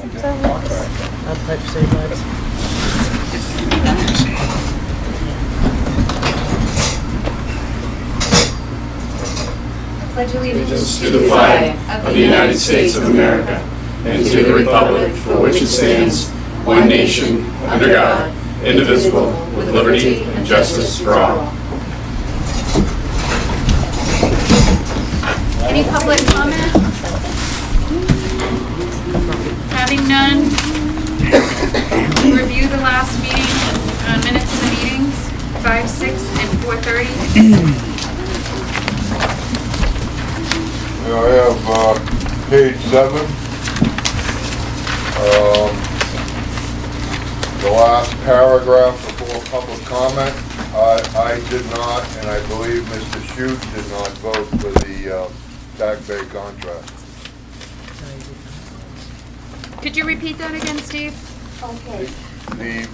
I'll type save lives. Pledge allegiance to the flag of the United States of America and to the republic for which it stands, one nation, under God, indivisible, with liberty and justice for all. Any public comment? Having none, review the last meeting, minutes of the meetings, 5, 6, and 4:30. I have page 7. The last paragraph before public comment. I did not, and I believe Mr. Shute did not vote for the Back Bay contract. Could you repeat that again, Steve? Okay. The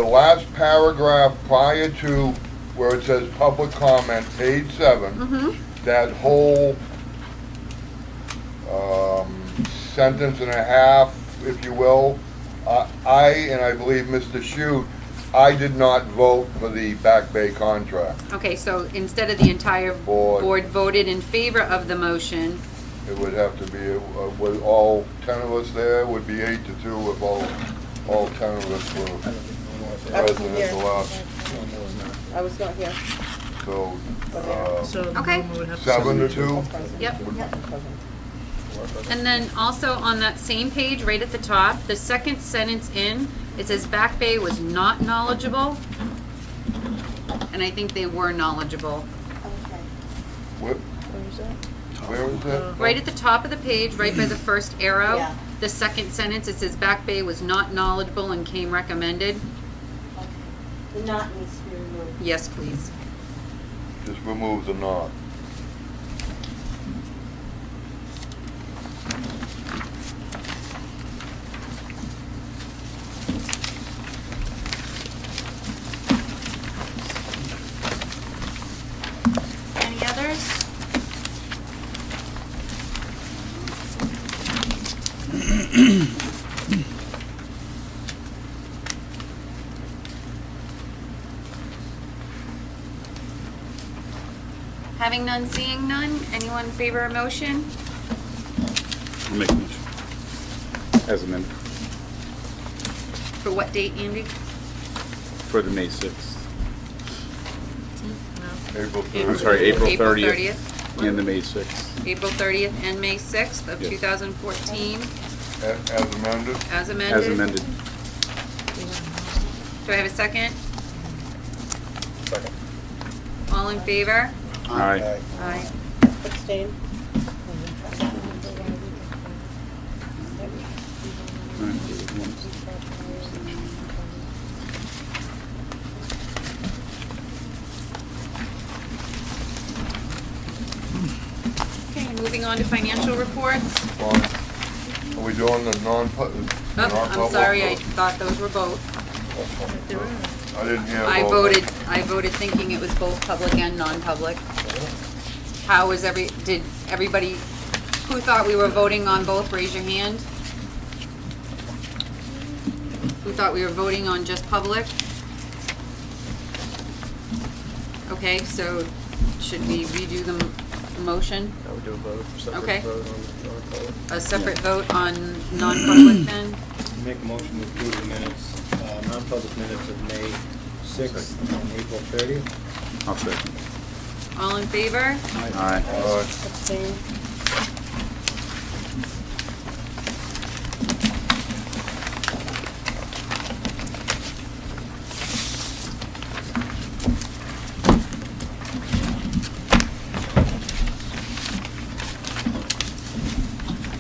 last paragraph prior to where it says public comment, page 7, that whole sentence and a half, if you will, and I believe Mr. Shute, I did not vote for the Back Bay contract. Okay, so instead of the entire board voted in favor of the motion. It would have to be, with all 10 of us there, would be 8-2 if all 10 of us were present at the last. I was not here. So, Okay. 7-2? Yep. And then also on that same page, right at the top, the second sentence in, it says Back Bay was not knowledgeable. And I think they were knowledgeable. Okay. Where is that? Right at the top of the page, right by the first arrow, Yeah. the second sentence, it says Back Bay was not knowledgeable and came recommended. Okay. The knot needs to be removed. Yes, please. Just remove the knot. Any others? Having none, seeing none, anyone favor a motion? I'll make a motion. As amended. For what date, Andy? For the May 6th. April I'm 30th. sorry, April April 30th and the May 6th. April 30th and May 6th of Yes. 2014, As amended? as amended. As amended. Do I have a second? Second. All in favor? Aye. Aye. Abstain. Okay, moving on to financial reports. Are we doing the non-public? Oh, I'm sorry, I thought those were both. I didn't hear. I voted thinking it was both public and non-public. How was did everybody, who thought we were voting on both, raise your hand? Who thought we were voting on just public? Okay, so should we redo the motion? I would do a vote, separate Okay. vote on non-public. A separate vote on non-public then? Make a motion to approve the minutes, non-public minutes of May 6th and April 30th. I'll second. All in favor? Aye. Abstain.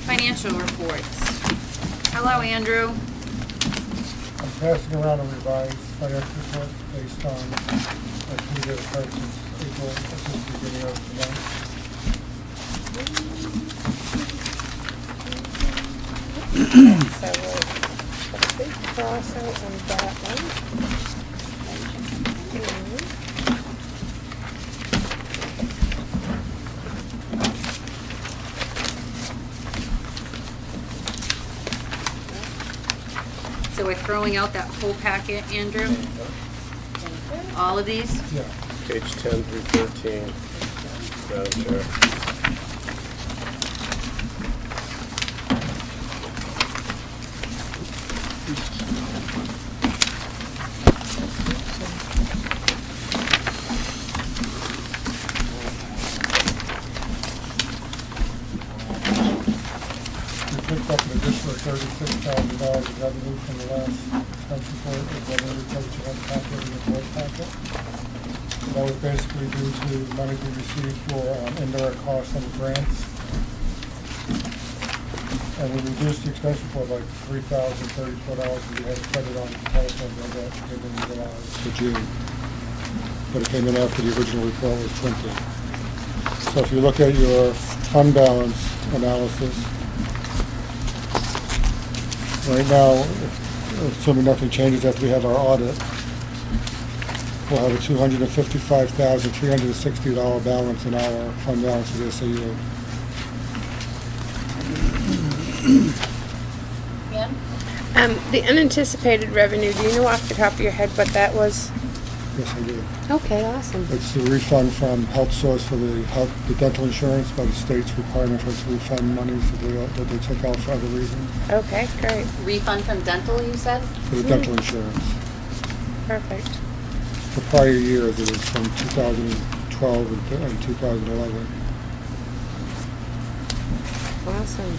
Financial reports. Hello, Andrew. I'm passing around a revised financial report based on what we did since April, since the beginning of the month. So we'll put a big cross out on that one. So we're throwing out that whole packet, Andrew? All of these? Yeah. Page 10 through 13, Madam Chair. We picked up an additional $36,000 of revenue from the last expense report, of revenue report you had packet in the board packet. That was basically due to money we received for indirect costs and grants. And we reduced the expense report by $3,034, and we had credit on the telephone bill that came in July to June. But it came in after the original report was printed. So if you look at your fund balance analysis, right now, assuming nothing changes after we have our audit, we'll have a $255,360 balance in our fund balance for the SAU. The unanticipated revenue, do you know off the top of your head what that was? Yes, I do. Okay, awesome. It's the refund from Health Source for the dental insurance by the state's requirement for us to refund monies that they took out for other reasons, Okay, great, Refund from dental, you said? for the dental insurance. perfect. For prior years, it was from 2012 and 2011. Awesome.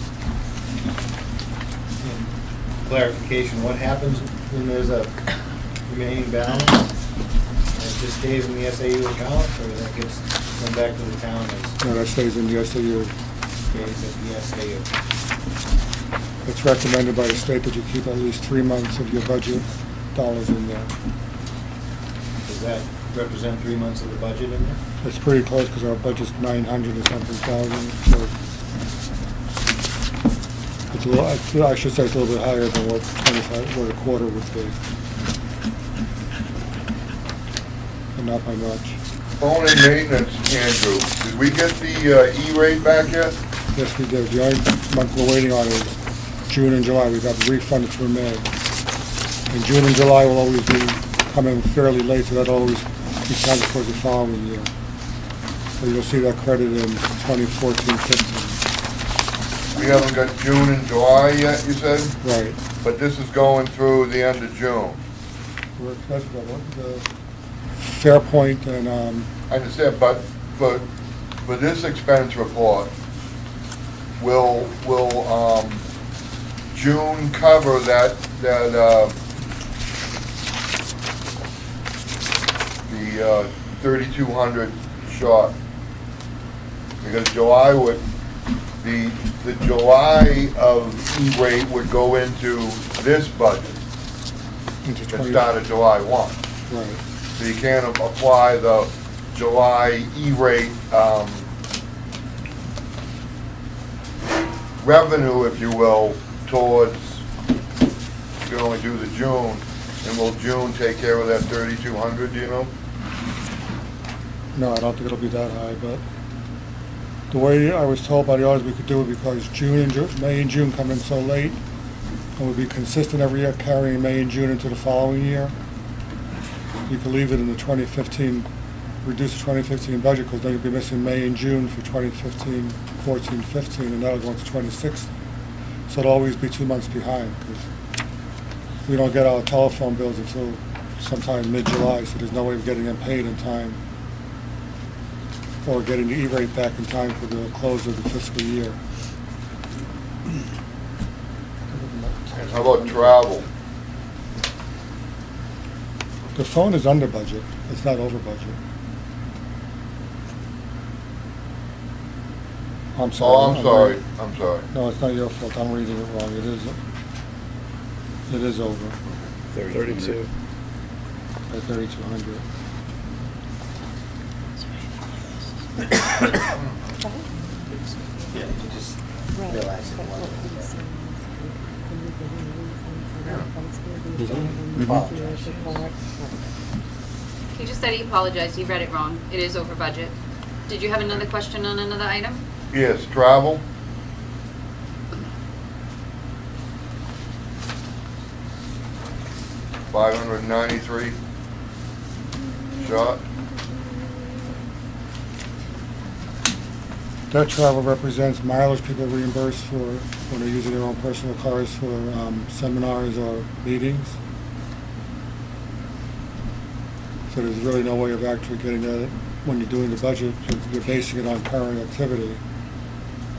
Clarification, what happens when there's a remaining balance? It just stays in the SAU account, or that gets come back to the town as No, that stays in the SAU. stays at the SAU? It's recommended by the state that you keep at least 3 months of your budget dollars in there. Does that represent 3 months of the budget in there? It's pretty close because our budget's 900 and something thousand, so it's a little, I should say it's a little bit higher than what a quarter would be. But not by much. Phone and maintenance, Andrew, did we get the E-rate back yet? Yes, we did. The only month we're waiting on is June and July. We got refunded through May. And June and July will always be coming fairly late, so that'll always be counted towards the following year. So you'll see that credit in 2014-15. We haven't got June and July yet, you said? Right. But this is going through the end of June. We're expecting the Fairpoint and, I understand, but for this expense report, will June cover that the 3,200 short? Because July would, the July of E-rate would go into this budget into that 20. started July 1. Right. So you can't apply the July E-rate revenue, if you will, towards, you can only do the June, and will June take care of that 3,200, do you know? No, I don't think it'll be that high, but the way I was told by the auditors we could do it because May and June come in so late, and we'd be consistent every year carrying May and June into the following year. You could leave it in the 2015, reduce the 2015 budget, because then you'll be missing May and June for 2015, 14, 15, and that'll go into 26. So it'll always be 2 months behind, because we don't get our telephone bills until sometime mid-July, so there's no way of getting them paid in time, or getting the E-rate back in time for the close of the fiscal year. And how about travel? The phone is under budget, it's not over budget. I'm sorry. Oh, I'm sorry, I'm sorry. No, it's not your fault, I'm reading it wrong, it is over 32. at 3,200. Yeah, you just realize it wasn't. He just said he apologized, he read it wrong. It is over budget. Did you have another question on another item? Yes, travel? $593 short. That travel represents mileage people reimburse for when they're using their own personal cars for seminars or meetings. So there's really no way of actually getting that when you're doing the budget. You're basing it on current activity.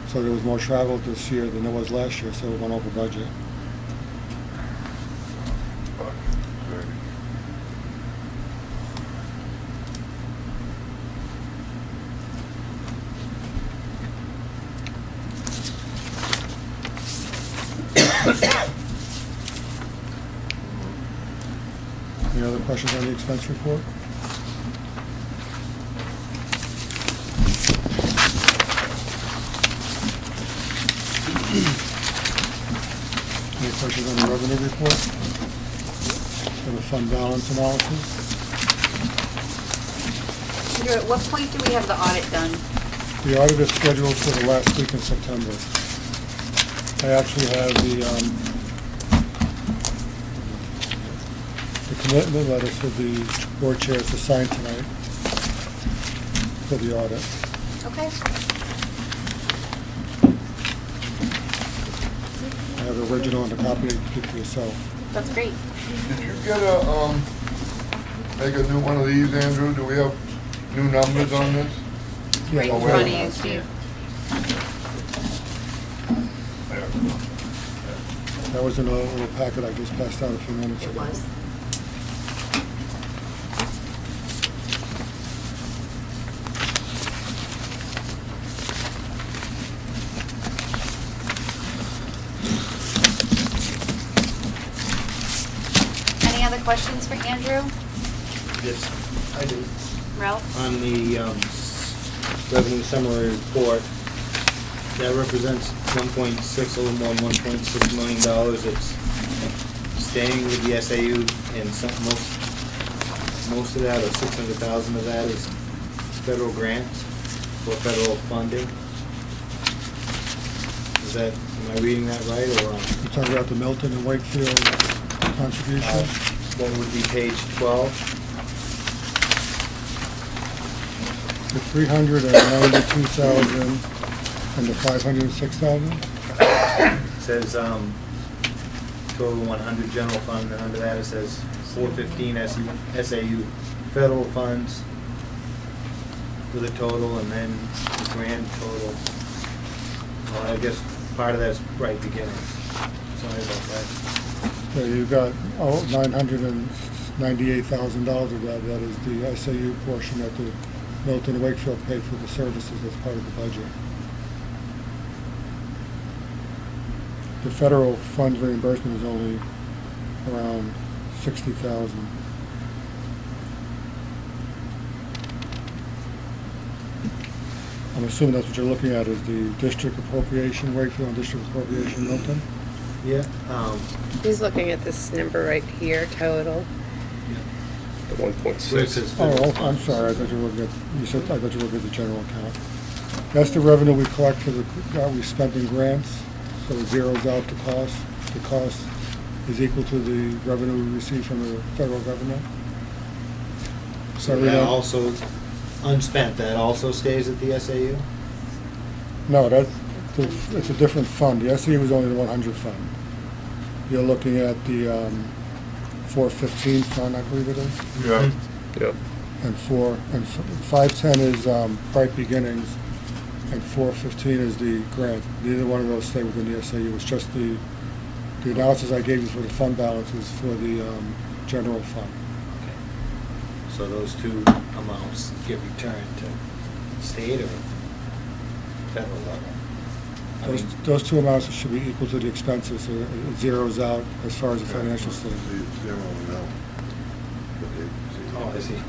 So there was more travel this year than there was last year, so it went over budget. Any other questions on the expense report? Any questions on the revenue report? For the fund balance analysis? Andrew, at what point do we have the audit done? The audit is scheduled for the last week in September. I actually have the commitment letters for the board chairs to sign tonight for the audit. Okay. I have the original and a copy you can keep for yourself. That's great. Did you get make a new one of these, Andrew? Do we have new numbers on this? Yeah, Right in I'll front of wait. you, Steve. That was in a little packet I just passed out a few minutes It ago. was. Any other questions for Andrew? Yes, I do. Ralph? On the revenue summary report, that represents 1.6, a little more than $1.6 million. It's staying with the SAU, and most of that, or 600,000 of that, is federal grants for federal funding. Is that, am I reading that right, or wrong? You're talking about the Milton and Wakefield contribution? What would be page 12? The 392,000 and the 506,000? Says, total 100 general fund, and under that it says 415 SAU federal funds with a total, and then the grand total. Well, I guess part of that's right beginnings. Sorry about that. So you've got $998,000 of that. That is the SAU portion that the Milton and Wakefield paid for the services as part of the budget. The federal funds reimbursement is only around $60,000. I'm assuming that's what you're looking at is the district appropriation Wakefield and district appropriation Milton? Yeah. He's looking at this number right here, total. The 1.6. Where it says Oh, federal I'm funds. sorry, I thought you were looking at, I thought you were looking at the general account. That's the revenue we collect for that we spent in grants, so it zeroes out the cost. The cost is equal to the revenue we receive from the federal government. So we that don't- also, unspent, that also stays at the SAU? No, it's a different fund. The SEU is only the 100 fund. You're looking at the 415 fund, I believe it is. Yeah. Yep. And 510 is Bright Beginnings, and 415 is the grant. Neither one of those stay within the SAU. It's just the analysis I gave you for the fund balance is for the general fund. Okay. So those two amounts get returned to state or federal level? I mean, Those two amounts should be equal to the expenses, so it zeroes out as far as the financial statement. oh, I see. They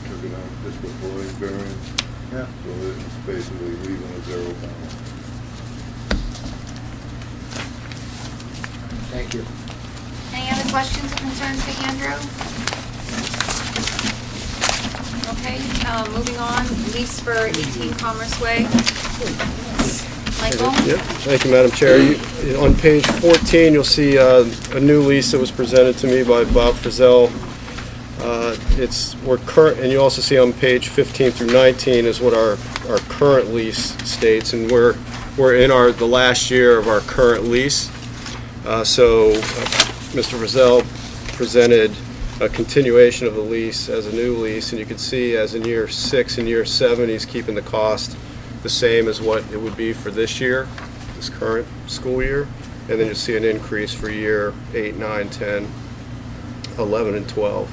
took it out just before they variance, Yeah. so it's basically leaving a zero balance. Thank you. Any other questions or concerns for Andrew? Okay, moving on, lease for 18 Commerce Way. Michael? Yep, thank you, Madam Chair. On page 14, you'll see a new lease that was presented to me by Bob Frizzell. We're current, and you also see on page 15 through 19 is what our current lease states, and we're in the last year of our current lease. Mr. Frizzell presented a continuation of the lease as a new lease, and you can see as in year 6 and year 7, he's keeping the cost the same as what it would be for this year, this current school year, and then you'll see an increase for year 8, 9, 10, 11, and 12.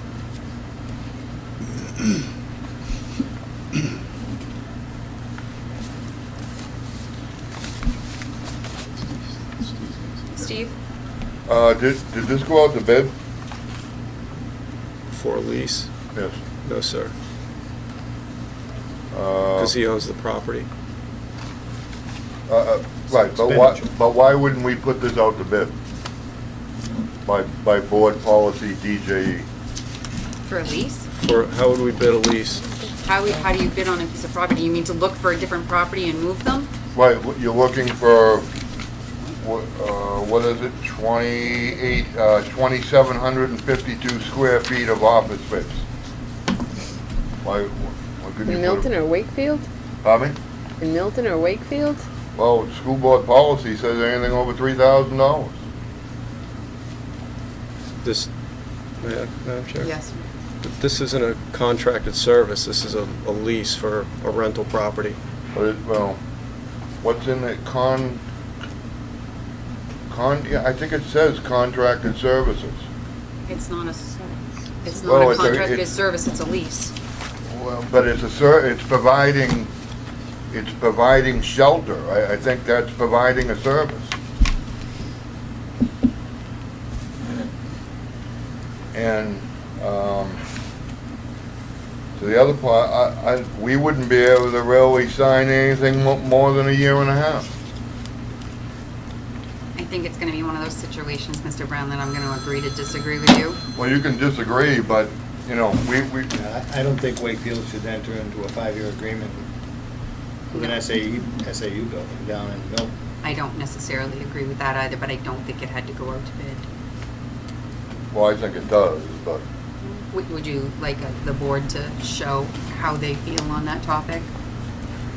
Steve? Did this go out to bid? For a lease? Yes. No, sir. Because he owns the property. Right, but why wouldn't we put this out to bid? By board policy DJE? For a lease? How would we bid a lease? How do you bid on a piece of property? You mean to look for a different property and move them? Right, you're looking for, what is it, 2,752 square feet of office space. Why couldn't you In put Milton or Wakefield? Pardon me? In Milton or Wakefield? Well, school board policy says anything over $3,000. This, Madam Chair? Yes. This isn't a contracted service. This is a lease for a rental property. Well, what's in it, yeah, I think it says contracted services. It's not a service. It's not Well, a it's a- contracted it's- service, it's a lease. Well, but it's providing shelter. I think that's providing a service. And, so the other part, we wouldn't be able to really sign anything more than a year and a half. I think it's gonna be one of those situations, Mr. Brown, that I'm gonna agree to disagree with you. Well, you can disagree, but, you know, we I don't think Wakefield should enter into a 5-year agreement with an SAU building down in Milton. I don't necessarily agree with that either, but I don't think it had to go out to bid. well, I think it does, but. Would you like the board to show how they feel on that topic?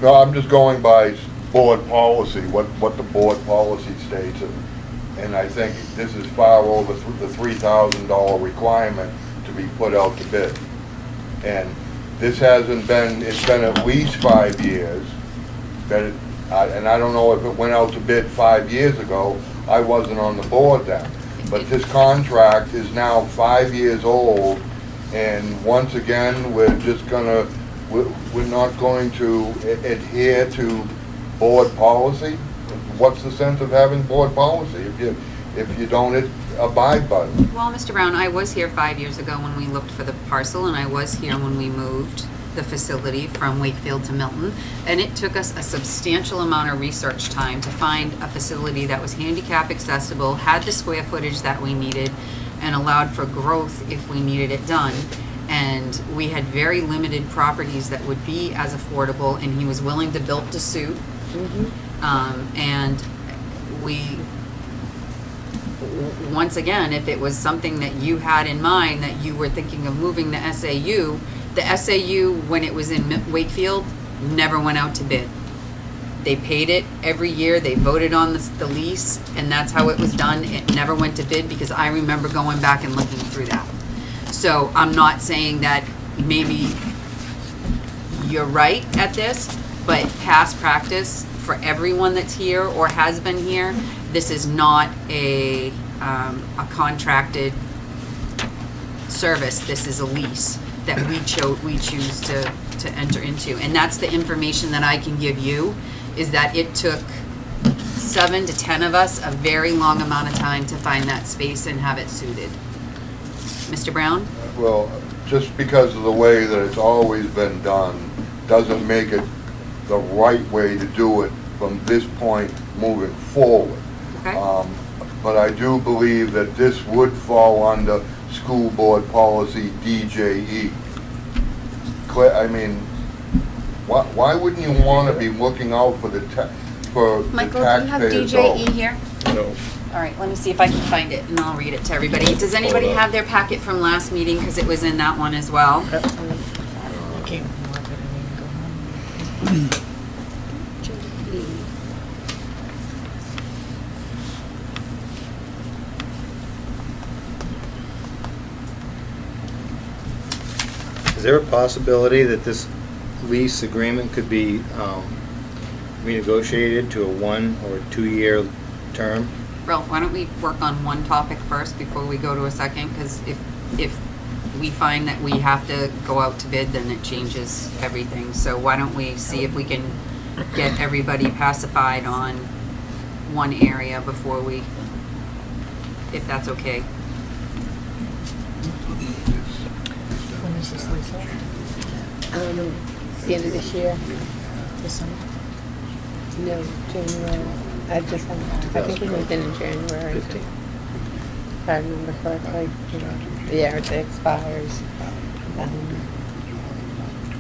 No, I'm just going by board policy, what the board policy states, and I think this is far over the $3,000 requirement to be put out to bid. And this hasn't been, it's been at least 5 years, and I don't know if it went out to bid 5 years ago, I wasn't on the board then. But this contract is now 5 years old, and once again, we're not going to adhere to board policy. What's the sense of having board policy if you don't abide by it? Well, Mr. Brown, I was here 5 years ago when we looked for the parcel, and I was here when we moved the facility from Wakefield to Milton, and it took us a substantial amount of research time to find a facility that was handicap accessible, had the square footage that we needed, and allowed for growth if we needed it done. And we had very limited properties that would be as affordable, and he was willing to build to suit. And once again, if it was something that you had in mind, that you were thinking of moving the SAU, when it was in Wakefield, never went out to bid. They paid it every year, they voted on the lease, and that's how it was done. It never went to bid, because I remember going back and looking through that. So I'm not saying that maybe you're right at this, but past practice for everyone that's here or has been here, this is not a contracted service. This is a lease that we choose to enter into. And that's the information that I can give you, is that it took 7 to 10 of us a very long amount of time to find that space and have it suited. Mr. Brown? Well, just because of the way that it's always been done doesn't make it the right way to do it from this point moving forward. Okay. But I do believe that this would fall under school board policy DJE. I mean, why wouldn't you want to be looking out for the for the Michael, do you have taxpayers DJE though. here? No. All right, let me see if I can find it, and I'll read it to everybody. Does anybody Hold on. have their packet from last meeting, because it was in that one as well? Is there a possibility that this lease agreement could be renegotiated to a 1 or 2 year term? Ralph, why don't we work on one topic first before we go to a second? Because if we find that we have to go out to bid, then it changes everything. So why don't we see if we can get everybody pacified on one area before we, if that's okay. When is this lease up? The end of this year. This summer? No, January. I think we moved in January. If I remember correctly. Yeah, it expires.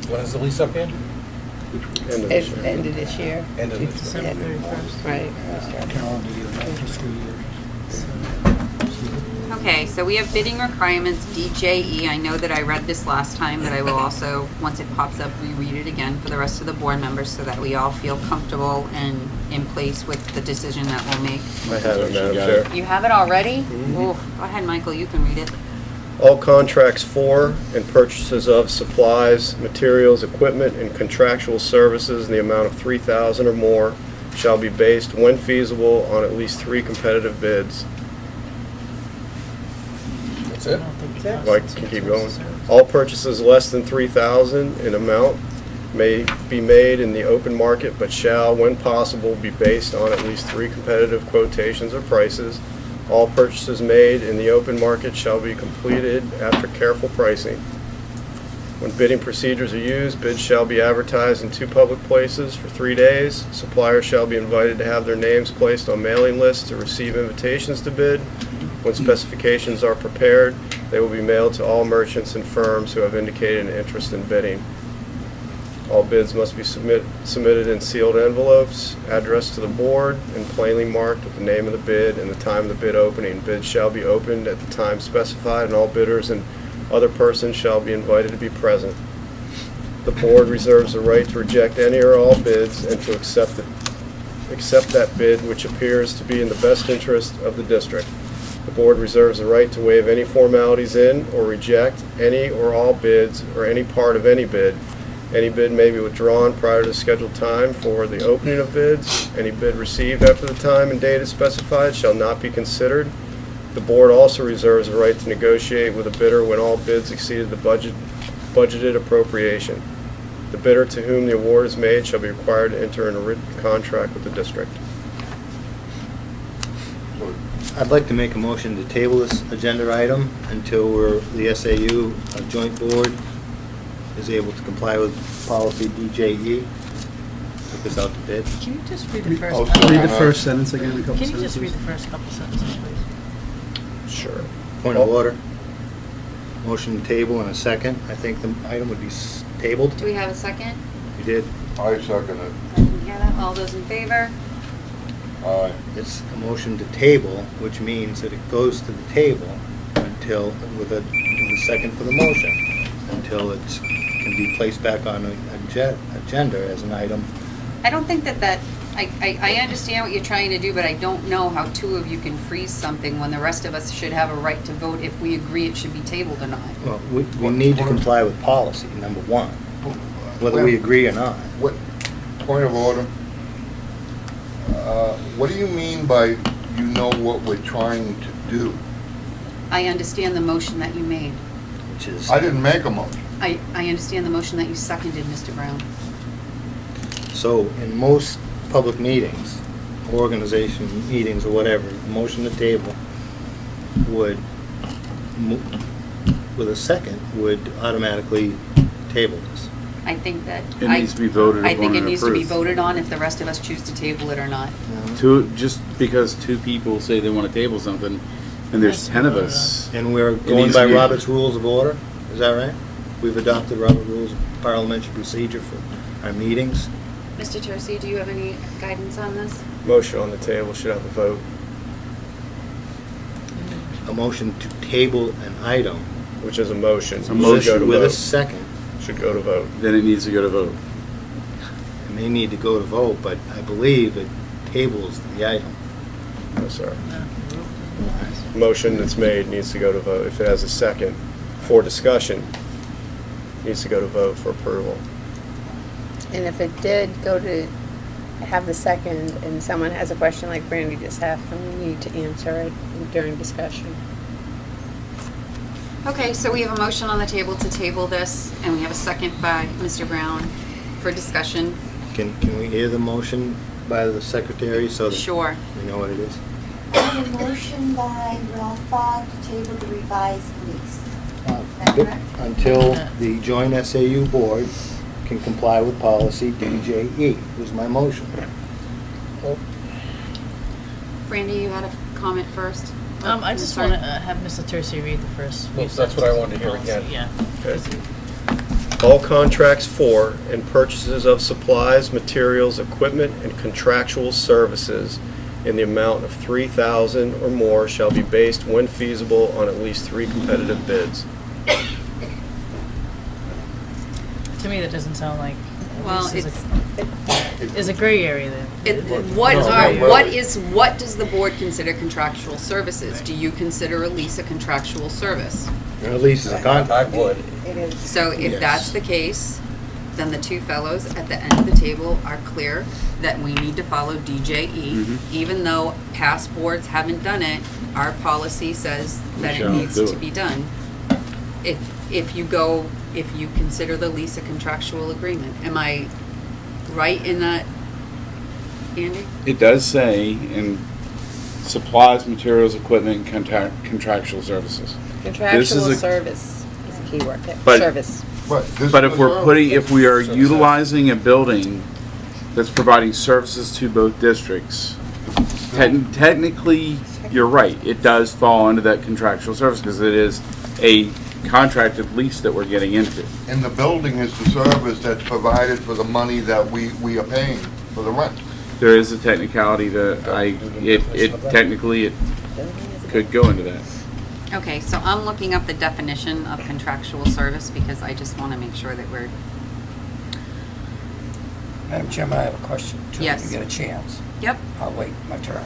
When is the lease up in? End of It's this the year. end of this year. End of this year. December 31st. Right. Calendar year, not fiscal year. Okay, so we have bidding requirements, DJE. I know that I read this last time, but I will also, once it pops up, reread it again for the rest of the board members so that we all feel comfortable and in place with the decision that we'll make. I have it, Madam Chair. You have it already? Oh, go ahead, Michael, you can read it. All contracts for and purchases of supplies, materials, equipment, and contractual services in the amount of $3,000 or more shall be based, when feasible, on at least 3 competitive bids. That's it? I can keep going. All purchases less than $3,000 in amount may be made in the open market, but shall, when possible, be based on at least 3 competitive quotations or prices. All purchases made in the open market shall be completed after careful pricing. When bidding procedures are used, bids shall be advertised in 2 public places for 3 days. Suppliers shall be invited to have their names placed on mailing lists to receive invitations to bid. When specifications are prepared, they will be mailed to all merchants and firms who have indicated an interest in bidding. All bids must be submitted in sealed envelopes, addressed to the board, and plainly marked with the name of the bid and the time of the bid opening. Bids shall be opened at the time specified, and all bidders and other persons shall be invited to be present. The board reserves the right to reject any or all bids and to accept that bid which appears to be in the best interest of the district. The board reserves the right to waive any formalities in or reject any or all bids or any part of any bid. Any bid may be withdrawn prior to the scheduled time for the opening of bids. Any bid received after the time and date is specified shall not be considered. The board also reserves the right to negotiate with a bidder when all bids exceeded the budgeted appropriation. The bidder to whom the award is made shall be required to enter in a written contract with the district. I'd like to make a motion to table this agenda item until the SAU joint board is able to comply with policy DJE. Put this out to bid. Can you just read the first? Oh, couple- sorry. Read the first sentence again, a couple Can you sentences. just read the first couple sentences, please? Sure. Point of order. Motion to table in a second. I think the item would be tabled. Do we have a second? You did. I second it. I didn't hear that. All those in favor? Aye. It's a motion to table, which means that it goes to the table until, with a second for the motion, until it can be placed back on an agenda as an item. I don't think I understand what you're trying to do, but I don't know how 2 of you can freeze something when the rest of us should have a right to vote if we agree it should be tabled or not. Well, we need to comply with policy, number 1, whether we agree or not. What, point of order? What do you mean by you know what we're trying to do? I understand the motion that you made. Which is, I didn't make a motion. I understand the motion that you seconded, Mr. Brown. so in most public meetings, organization meetings or whatever, a motion to table would, with a second, would automatically table this. I think that. It needs to be voted I think upon it and needs to be approved. voted on if the rest of us choose to table it or not. Just because 2 people say they want to table something, and there's 10 of us. And we're It going needs by to be- Robert's Rules of Order, is that right? We've adopted Robert Rules of Parliamentary Procedure for our meetings. Mr. Tercey, do you have any guidance on this? Motion on the table should have a vote. A motion to table an item. Which is a motion. a Should motion go to With a vote. second. Should go to vote. Then it needs to go to vote. It may need to go to vote, but I believe it tables the item. No, sir. Motion that's made needs to go to vote. If it has a second for discussion, needs to go to vote for approval. And if it did go to have the second and someone has a question like Brandy just asked, then we need to answer it during discussion. Okay, so we have a motion on the table to table this, and we have a second by Mr. Brown for discussion. Can we hear the motion by the secretary so that Sure. we know what it is? A motion by Ralph Fogg to table the revised lease. Is that correct? Until the joint SAU board can comply with policy DJE, was my motion. Brandy, you had a comment first? I just Sorry. want to have Mr. Tercey read the first few Well, that's what I wanted to hear sentences of the again. policy. Okay. All contracts for and purchases of supplies, materials, equipment, and contractual services in the amount of $3,000 or more shall be based, when feasible, on at least 3 competitive bids. To me, that doesn't sound like. Well, this it's, is a gray area there. what does the board consider contractual services? Do you consider a lease a contractual service? Or at least it's a I contract. would. It is. So if Yes. that's the case, then the two fellows at the end of the table are clear that we need to follow DJE. Even though past boards haven't done it, our policy says that it shall needs do to it. be done. If you consider the lease a contractual agreement. Am I right in that, Andy? It does say in supplies, materials, equipment, and contractual services. Contractual a- service is a key word there. But- Service. But if we are utilizing a building that's providing services to both districts, technically, you're right, it does fall under that contractual service because it is a contracted lease that we're getting into. And the building is the service that's provided for the money that we are paying for the rent. There is a technicality that technically it could go into that. Okay, so I'm looking up the definition of contractual service because I just want to make sure that we're, Madam Chairman, I have a question too. Yes. If you get a chance. yep. I'll wait my turn.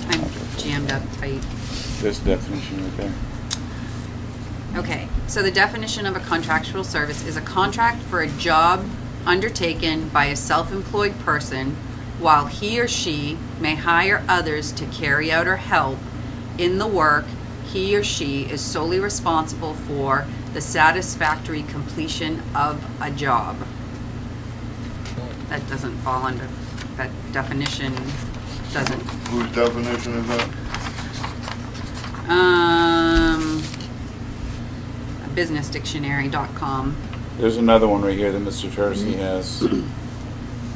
I'm jammed up tight. This definition right there. Okay, so the definition of a contractual service is a contract for a job undertaken by a self-employed person while he or she may hire others to carry out or help in the work he or she is solely responsible for the satisfactory completion of a job. That doesn't fall under, that definition doesn't. Whose definition is that? Businessdictionary.com. There's another one right here that Mr. Tercey has. And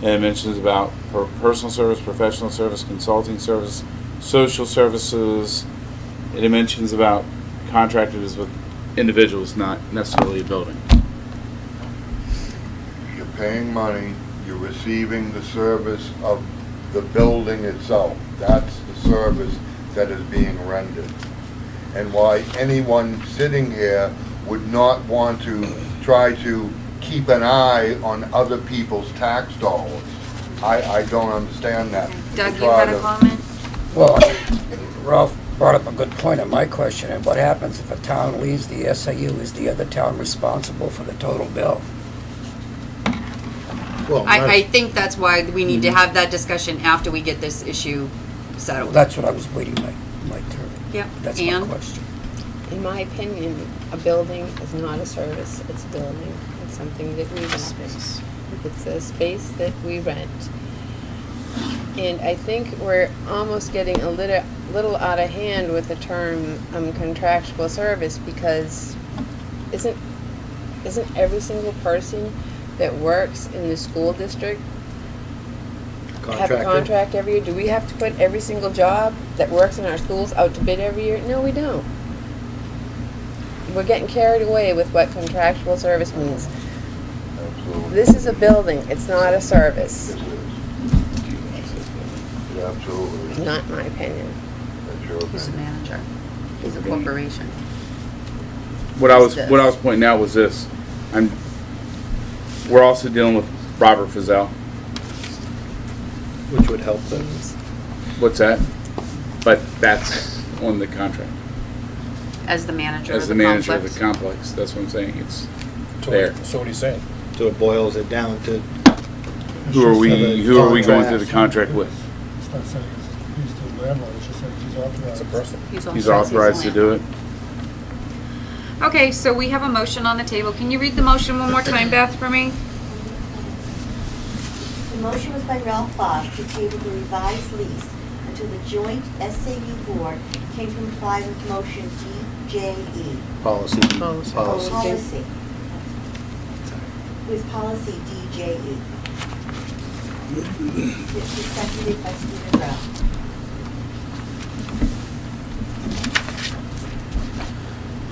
it mentions about personal service, professional service, consulting service, social services. And it mentions about contractors with individuals, not necessarily a building. You're paying money, you're receiving the service of the building itself. That's the service that is being rendered. And why anyone sitting here would not want to try to keep an eye on other people's tax dollars. I don't understand that. Doug, To you try had a to- comment? Well, Ralph brought up a good point on my question, and what happens if a town leaves the SAU? Is the other town responsible for the total bill? Well, I think that's why we need to have that discussion after we get this issue settled. That's what I was waiting my turn. Yep. That's my Ann? question. In my opinion, a building is not a service, it's a building. It's something that we rent. It's a space that we rent. And I think we're almost getting a little out of hand with the term contractual service, because isn't every single person that works in the school district have a Contractor. contract every year? Do we have to put every single job that works in our schools out to bid every year? No, we don't. We're getting carried away with what contractual service means. Absolutely. This is a building, it's not a service, Yes, it is. Yeah, absolutely. not my opinion. That's your He's a opinion. manager. He's a corporation. What I was What's what I this? was pointing out was this. We're also dealing with Robert Frizell. Which would help them. What's that? But that's on the contract. As the manager As of the the manager complex. of the complex, that's what I'm saying. It's So there. So what are you saying? So it boils it down to, Who are we going through Contract. the contract with? It's not saying he's the landlord, it's just saying he's authorized. It's a person. He's authorized to do it. Okay, so we have a motion on the table. Can you read the motion one more time, Beth, for me? The motion was by Ralph Fox to table the revised lease until the joint SAU board can comply with motion DJE. policy. Policy. With policy DJE. Which is seconded by Stephen Brown.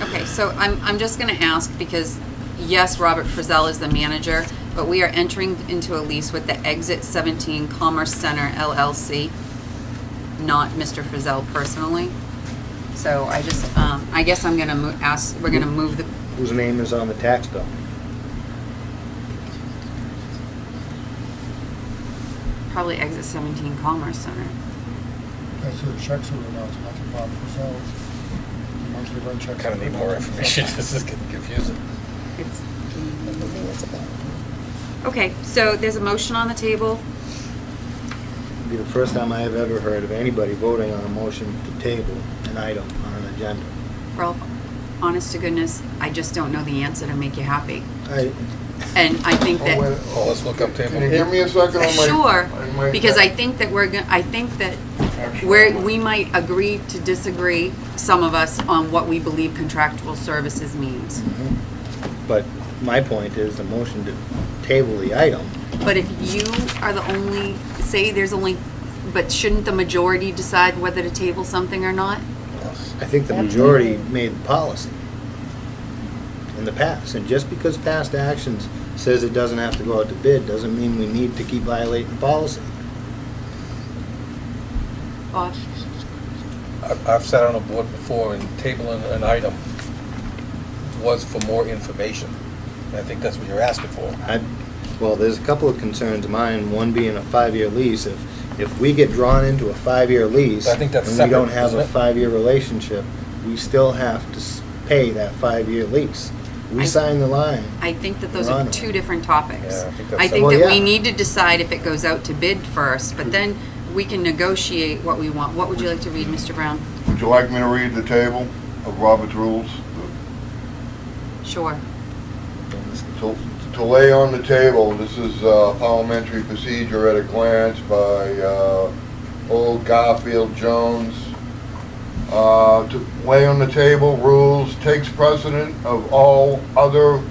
Okay, so I'm just gonna ask, because yes, Robert Frizell is the manager, but we are entering into a lease with the Exit 17 Commerce Center LLC, not Mr. Frizell personally. So I just, I guess I'm gonna we're gonna move the, Whose name is on the tax bill? probably Exit 17 Commerce Center. That's who the checks are announced, not the Bob themselves. The monthly run checks. Kind of need more information. This is getting confusing. It's, I don't think that's about. okay, so there's a motion on the table. It'd be the first time I have ever heard of anybody voting on a motion to table an item on an agenda. Ralph, honest to goodness, I just don't know the answer to make you happy. And I think Oh, that. wait, Oh, let's look up Can you table. give me a second on my? Sure, on my- because I think that I think that we might agree to disagree, some of us, on what we believe contractual services means. But my point is the motion to table the item. But if you are the only, say there's only, but shouldn't the majority decide whether to table something or not? I think the majority made the policy in the past. And just because past actions says it doesn't have to go out to bid, doesn't mean we need to keep violating the policy. Bob? I've sat on a board before and tabling an item was for more information. And I think that's what you're asking for. Well, there's a couple of concerns of mine, one being a 5-year lease. If we get drawn into a 5-year lease, I think that's and we don't separate, have isn't a it? 5-year relationship, we still have to pay that 5-year lease. We sign the line. I think that those We're are on it. two different topics. Yeah, I think that's I think Well, that we yeah. need to decide if it goes out to bid first, but then we can negotiate what we want. What would you like to read, Mr. Brown? Would you like me to read the table of Robert's rules? Sure. To lay on the table, this is parliamentary procedure at a glance by old Garfield Jones. To lay on the table, rules takes precedence of all other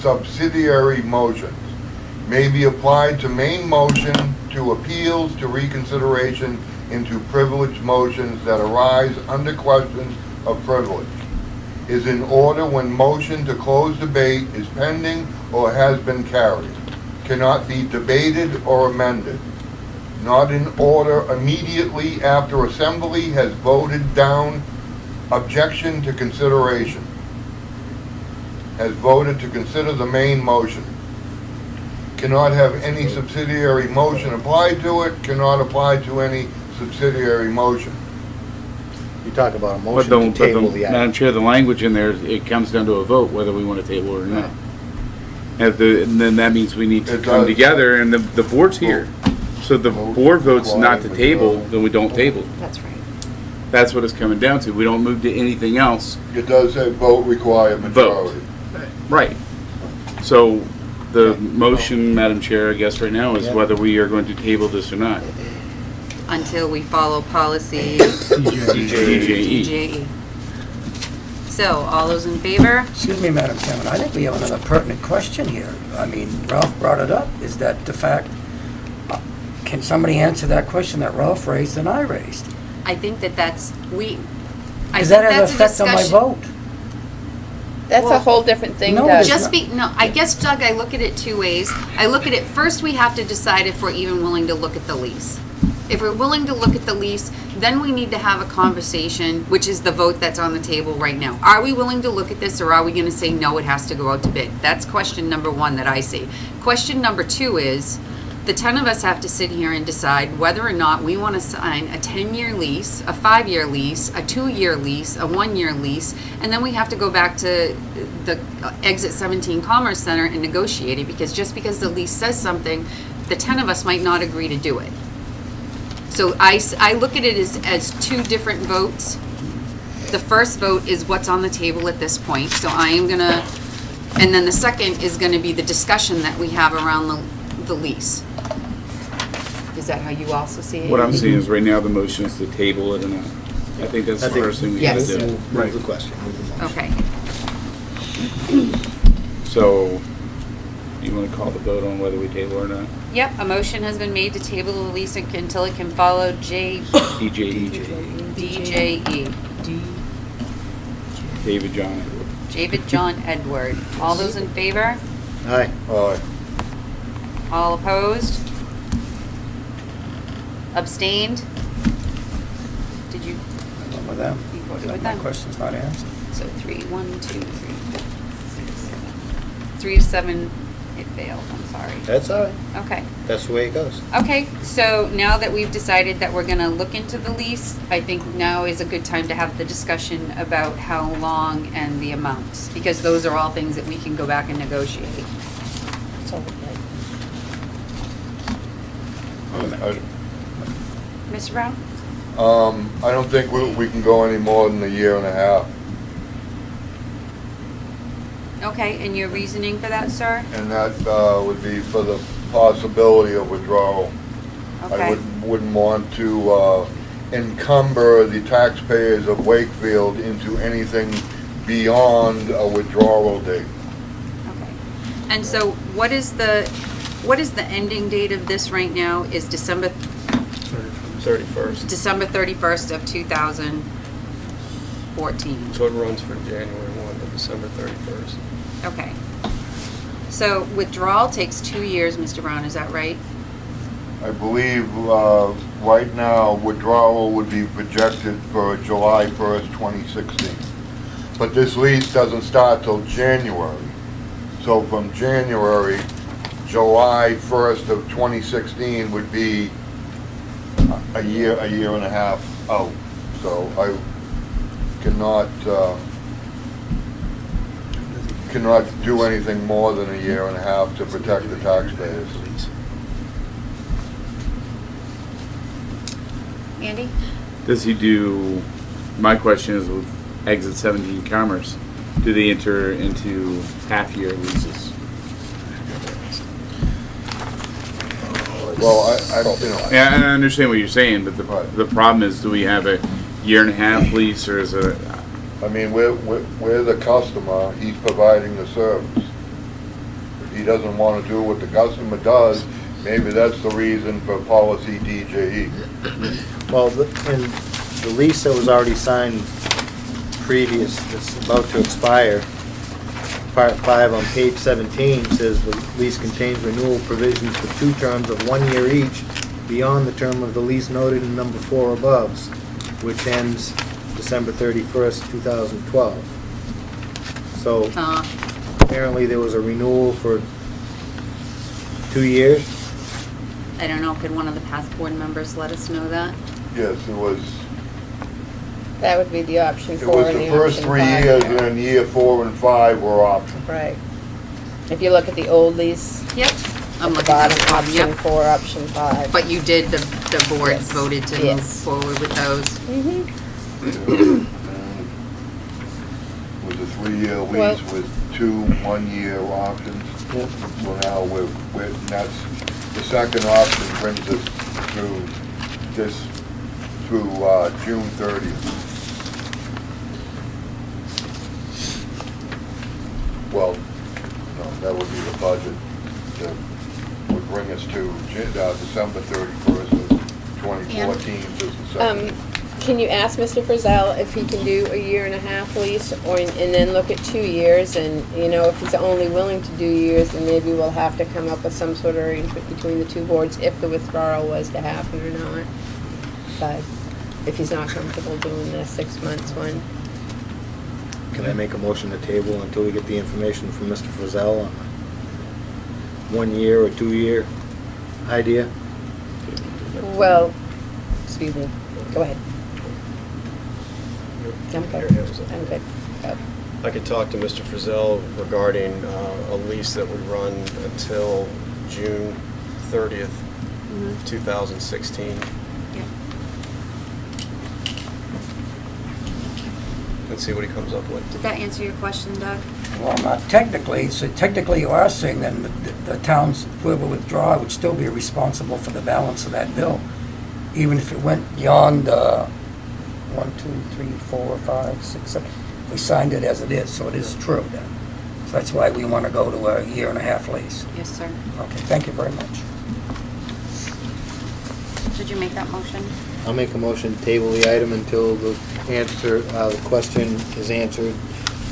subsidiary motions. May be applied to main motion, to appeals, to reconsideration, and to privileged motions that arise under questions of privilege. Is in order when motion to close debate is pending or has been carried. Cannot be debated or amended. Not in order immediately after assembly has voted down objection to consideration. Has voted to consider the main motion. Cannot have any subsidiary motion applied to it, cannot apply to any subsidiary motion. You talk about a But motion to table the Madam item. Chair, the language in there, it comes down to a vote whether we want to table it or not. And then that means we need to It come does. together, and the board's here. So the board votes not to table, then we don't table. That's right. That's what it's coming down to. We don't move to anything else. It does say vote required majority. Right. So the motion, Madam Chair, I guess right now is Yeah. whether we are going to table this or not. Until we follow policy DJE. DJE. So, all those in favor? Excuse me, Madam Chairman, I think we have another pertinent question here. I mean, Ralph brought it up. Is that the fact? Can somebody answer that question that Ralph raised and I raised? I think that that's, Does that have an effect on my vote? That's Well, a whole different thing, no, Doug. it's I guess, Doug, I look at it two ways. I look at it, first we have to decide if we're even willing to look at the lease. If we're willing to look at the lease, then we need to have a conversation, which is the vote that's on the table right now. Are we willing to look at this, or are we gonna say, no, it has to go out to bid? That's question number one that I see. Question number two is, the 10 of us have to sit here and decide whether or not we want to sign a 10-year lease, a 5-year lease, a 2-year lease, a 1-year lease, and then we have to go back to the Exit 17 Commerce Center and negotiate it, because just because the lease says something, the 10 of us might not agree to do it. So I look at it as two different votes. The first vote is what's on the table at this point, so I am gonna, and then the second is gonna be the discussion that we have around the lease. Is that how you also see it? What I'm seeing is right now the motion is to table it, and I think that's the first thing we gotta Yes. do. Move the question, move the motion. Okay. So, you wanna call the vote on whether we table or not? Yep, a motion has been made to table the lease until it can follow DJE, DJE. David John Edward. David John Edward. All those in favor? Aye. All opposed? Abstained? Did you, I went with them. you voted with My them? question's not answered. So 3, 1, 2, 3, 4, 6, 7. 3 to 7, it failed, I'm sorry. That's all right. Okay. That's the way it goes. Okay, so now that we've decided that we're gonna look into the lease, I think now is a good time to have the discussion about how long and the amounts, because those are all things that we can go back and negotiate. Mr. Brown? I don't think we can go any more than a year and a half. Okay, and your reasoning for that, sir? And that would be for the possibility of withdrawal. I Okay, wouldn't want to encumber the taxpayers of Wakefield into anything beyond a withdrawal date. okay. And so what is the ending date of this right now? Is December 31st. 31st of 2014? So it runs from January 1 to December 31st. Okay. So withdrawal takes 2 years, Mr. Brown, is that right? I believe right now withdrawal would be projected for July 1st, 2016. But this lease doesn't start till January. So from January, July 1st of 2016 would be a year and a half out. So I cannot do anything more than a year and a half to protect the taxpayers. Andy? Does he do, my question is with Exit 17 Commerce, do they enter into half-year leases? Well, I don't, Yeah, I understand what you're saying, but Right. the problem is, do we have a year and a half lease, or is it, I mean, we're the customer, he's providing the service. If he doesn't want to do what the customer does, maybe that's the reason for policy DJE. Well, in the lease that was already signed previous, that's about to expire, Part 5 on page 17 says the lease contains renewal provisions for 2 terms of 1 year each beyond the term of the lease noted in number 4 above, which ends December 31st, 2012. So apparently there was a renewal for 2 years. I don't know, could one of the past board members let us know that? Yes, it was That would be the option the 4 and the first option 3 5 years, there. and then year 4 and 5 were options. Right. If you look at the old lease, Yep. I'm at the looking bottom, at the option yep. 4, option 5. But you did, the board Yes. voted to move Yes. forward with those. Mm-hmm. It was a 3-year Well- lease with 2 1-year options. Yep. Well, now that's, the second option brings us through June 30th. budget that would bring us to December 31st of 2014. Just a second. Can you ask Mr. Frizzell if he can do a 1.5 year lease, and then look at 2 years, and, you know, if he's only willing to do years, then maybe we'll have to come up with some sort of arrangement between the two boards if the withdrawal was to happen or not. But if he's not comfortable doing the 6 months one. Can I make a motion to table until we get the information from Mr. Frizzell on a 1 year or 2 year idea? Well, excuse me, go ahead. I'm good. I'm good. Go. I could talk to Mr. Frizzell regarding a lease that would run until June 30th, 2016. Yeah. Let's see what he comes up with. Did that answer your question, Doug? Well, not technically, so technically you are saying then the towns, whoever withdraw would still be responsible for the balance of that bill, even if it went beyond 1, 2, 3, 4, 5, 6, 7. We signed it as it is, so it is true then. So that's why we want to go to a 1.5 year lease. Yes, sir. Okay, thank you very much. Did you make that motion? I'll make a motion to table the item until the question is answered.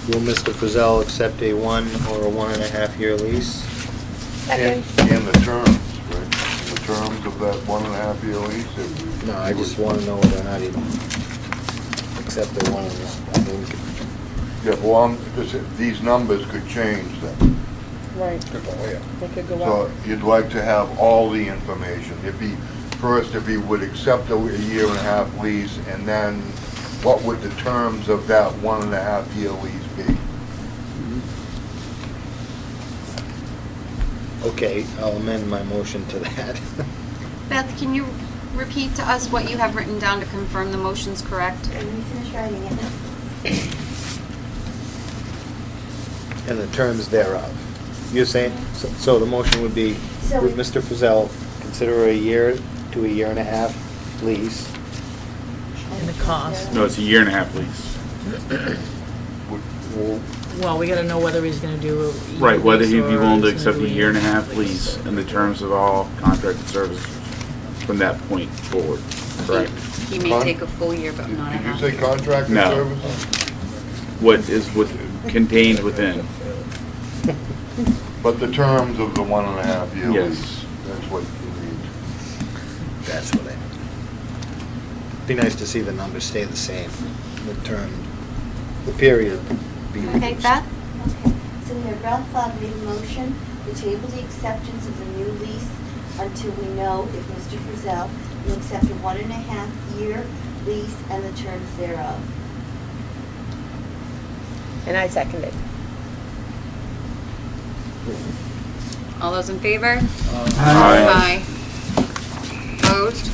Will Mr. Frizzell accept a 1 or a 1.5 year lease? And the terms, right? The terms of that 1.5 year lease? No, I just want to know whether or not he'd accept the 1 or not. Yeah, well, these numbers could change then. Right. Could go, yeah. They could go So up. you'd like to have all the information. If he would accept a 1.5 year lease, and then what would the terms of that 1.5 year lease be? Okay, I'll amend my motion to that. Beth, can you repeat to us what you have written down to confirm the motion's correct? Let me finish writing it. And the terms thereof. You're saying, so the motion would be, So- would Mr. Frizzell consider a 1 year to a 1.5 year lease? And the cost. No, it's a 1.5 year lease. Well, we gotta know whether he's gonna do a year Right, whether lease he'd be or willing to he's gonna accept a do 1.5 year lease and the terms of all contracted services from that point forward, correct? He may take a full year, but not a Did you half. say contracted No. services? What is contained within. But the terms of the 1.5 year Yes. lease, that's what you need. That's what be nice to see the numbers stay the same, the term, the period be reduced. Okay, Beth? Okay, so we have Ralph Fogg made a motion to table the acceptance of the new lease until we know if Mr. Frizzell will accept a 1.5 year lease and the terms thereof. And I second it. All those in favor? Aye. Opposed?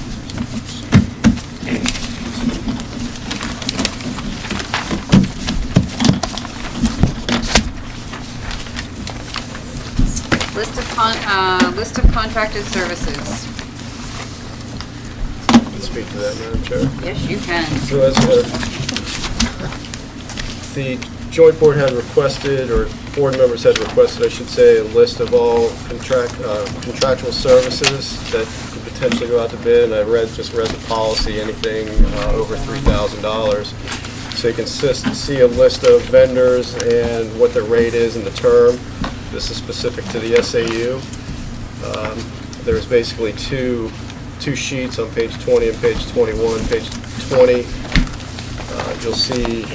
List of contracted services. Speak to that, Madam Chair. Yes, you can. So as the joint board had requested, or board members had requested, I should say, a list of all contractual services that could potentially go out to bid. And I just read the policy, anything over $3,000. So you can see a list of vendors and what their rate is and the term. This is specific to the SAU. There's basically two sheets on page 20 and page 21. Page 20, you'll see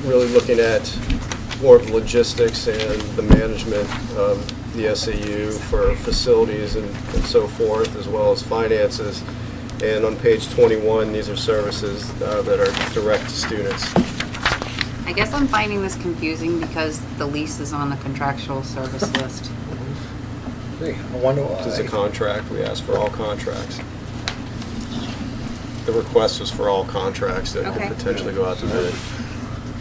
really looking at more of the logistics and the management of the SAU for facilities and so forth, as well as finances. And on page 21, these are services that are direct to students. I guess I'm finding this confusing because the lease is on the contractual service list. Hey, I wonder why. This is a contract. We asked for all contracts. The request was for all contracts that Okay. could potentially go out to bid.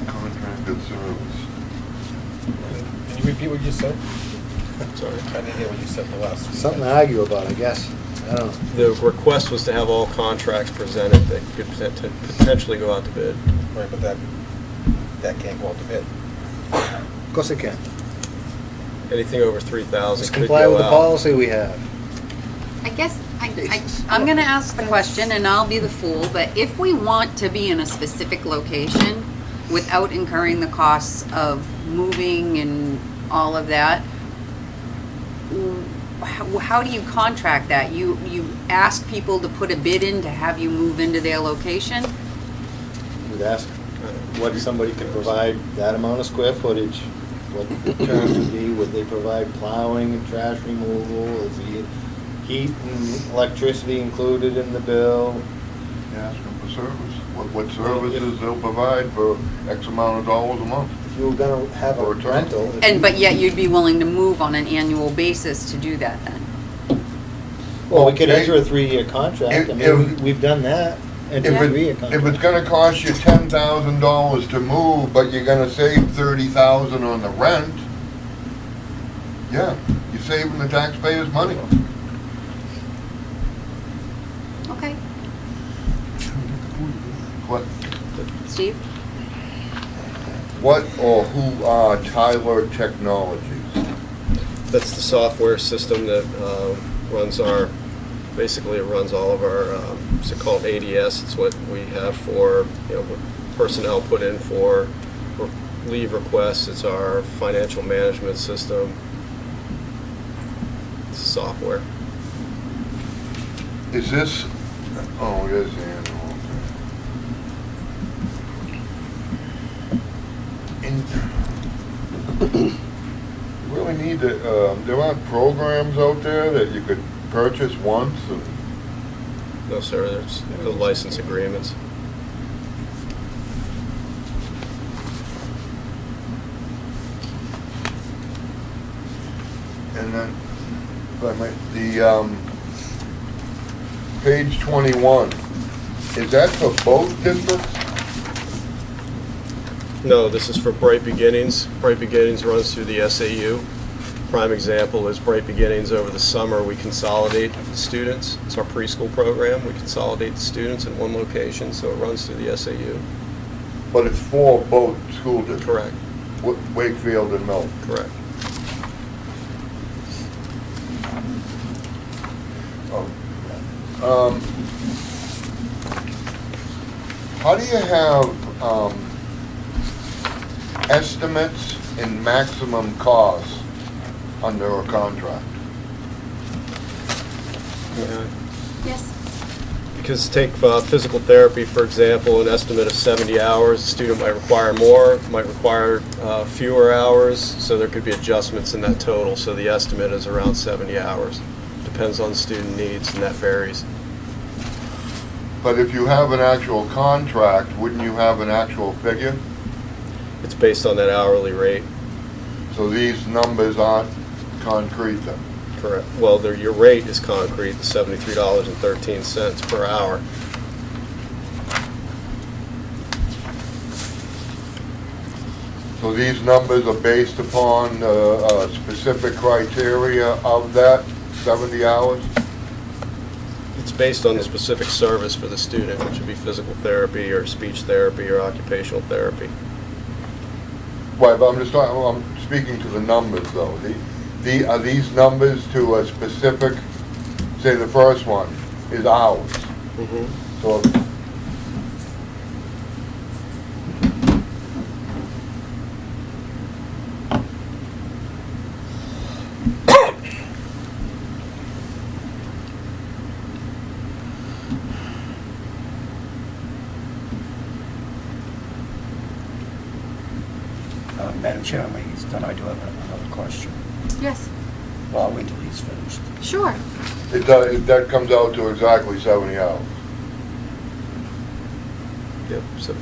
Contracted service. Can you repeat what you said? Sorry. I didn't hear what you said the last. Something to argue about, I guess. I don't know. The request was to have all contracts presented that could potentially go out to bid. Right, but that can't go out to bid. Of course it can. Anything over 3,000 Just could comply go with the out. policy we have. I guess I'm gonna ask the question and I'll be the fool, but if we want to be in a specific location without incurring the costs of moving and all of that, how do you contract that? You ask people to put a bid in to have you move into their location? We'd ask what somebody could provide that amount of square footage, what the terms would be, would they provide plowing and trash removal, is the heat and electricity included in the bill? Ask them for service, what services they'll provide for X amount of dollars a month. If you were gonna have a Or a term. rental. But yet you'd be willing to move on an annual basis to do that then? Well, we could Okay. enter a 3-year contract, I If- mean, we've done that, enter a 3-year If contract. it's gonna cost you $10,000 to move, but you're gonna save $30,000 on the rent, yeah, you're saving the taxpayers money. Okay. What, Steve? what or who are Tyler Technologies? That's the software system that runs basically it runs all of our, it's called ADS. It's what we have for, what personnel put in for leave requests. It's our financial management system. It's software. Is this, oh, it is the annual. And really need to, there aren't programs out there that you could purchase once and No, sir, there's the license agreements. And then, if I might, the, page 21, is that for both districts? No, this is for Bright Beginnings. Bright Beginnings runs through the SAU. Prime example is Bright Beginnings over the summer. We consolidate the students. It's our preschool program. We consolidate the students in one location, so it runs through the SAU. But it's for both school districts? Correct, Wakefield and Milton? correct. How do you have, estimates and maximum costs under a contract? Yeah. Yes. Because take physical therapy, for example, an estimate of 70 hours. A student might require more, might require fewer hours, so there could be adjustments in that total. So the estimate is around 70 hours. Depends on student needs, and that varies. But if you have an actual contract, wouldn't you have an actual figure? It's based on that hourly rate. So these numbers aren't concrete then? Correct. Well, your rate is concrete, the $73.13 per hour. So these numbers are based upon specific criteria of that 70 hours? It's based on the specific service for the student, which would be physical therapy or speech therapy or occupational therapy. Right, but I'm speaking to the numbers though. Are these numbers to a specific, say the first one is hours? So Madam Chairman, when he's done, I do have another question. Yes. Well, I'll wait till he's finished. Sure. that comes out to exactly 70 hours. Yep, so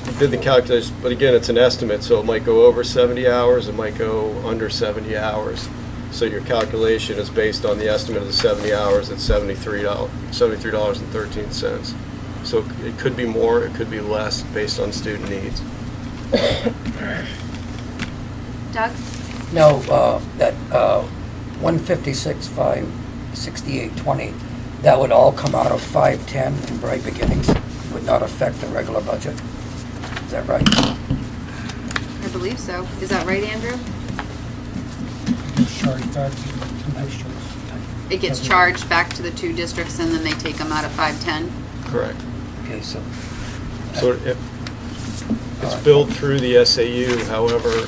we did the calculation, but again, it's an estimate, so it might go over 70 hours, it might go under 70 hours. So your calculation is based on the estimate of the 70 hours at $73.13. So it could be more, it could be less, based on student needs. Doug? No, that 156,568.20, that would all come out of 510 in Bright Beginnings, would not affect the regular budget. Is that right? I believe so. Is that right, Andrew? It's charged back to the two districts. It gets charged back to the two districts and then they take them out of 510? Correct. Okay, so, So it's billed through the SAU, however,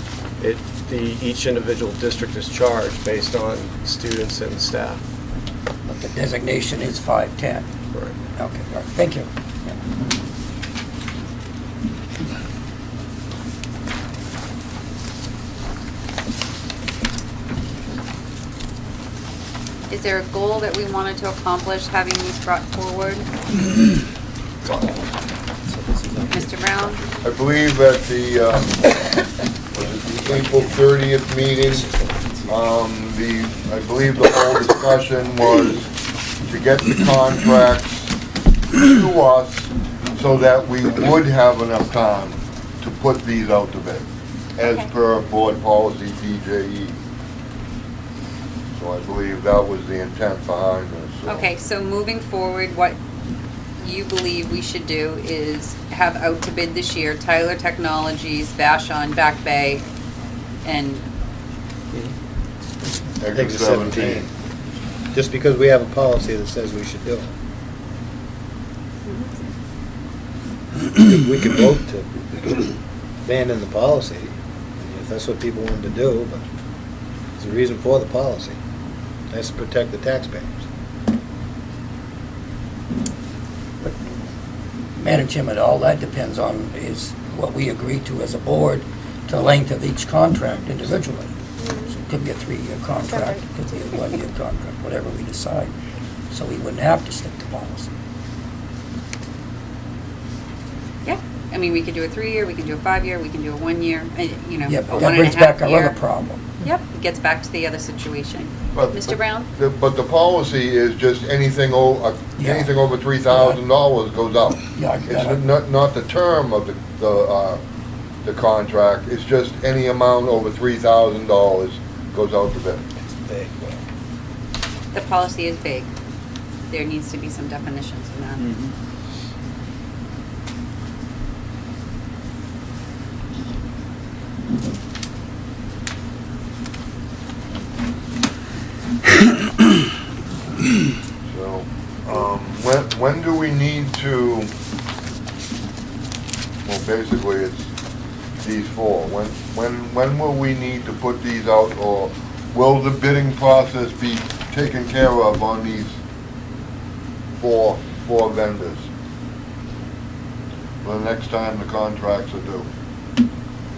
each individual district is charged based on students and staff. but the designation is 510. Correct. Okay, all right, thank you. Is there a goal that we wanted to accomplish having these brought forward? Mr. Brown? I believe at the April 30th meeting, I believe the whole discussion was to get the contracts to us so that we would have enough time to put these out to bid, as Okay. per board policy DJE. So I believe that was the intent behind this. so. Okay, so moving forward, what you believe we should do is have out to bid this year, Tyler Technologies, Vashon, Back Bay, and Exit 17. Just because we have a policy that says we should do it. We could vote to abandon the policy, if that's what people wanted to do, but there's a reason for the policy. That's to protect the taxpayers. Madam Chairman, all that depends on is what we agree to as a board, to the length of each contract individually. So it could be a 3-year contract, it could be a 1-year contract, whatever we decide. So we wouldn't have to stick to policy. yeah, I mean, we could do a 3-year, we can do a 5-year, we can do a 1-year, you know, Yeah, a but 1.5 that brings back our year. other problem. Yep, it gets back to the other situation. But- Mr. Brown? But the policy is just anything Yeah. anything over $3,000 goes out. Yeah, I It's got it. not the term of the contract, it's just any amount over $3,000 goes out to bid. It's vague, though. The policy is vague. There needs to be some definitions in that. So, when do we need to, well, basically, it's these four. When will we need to put these out, or will the bidding process be taken care of on these four vendors? The next time the contracts are due?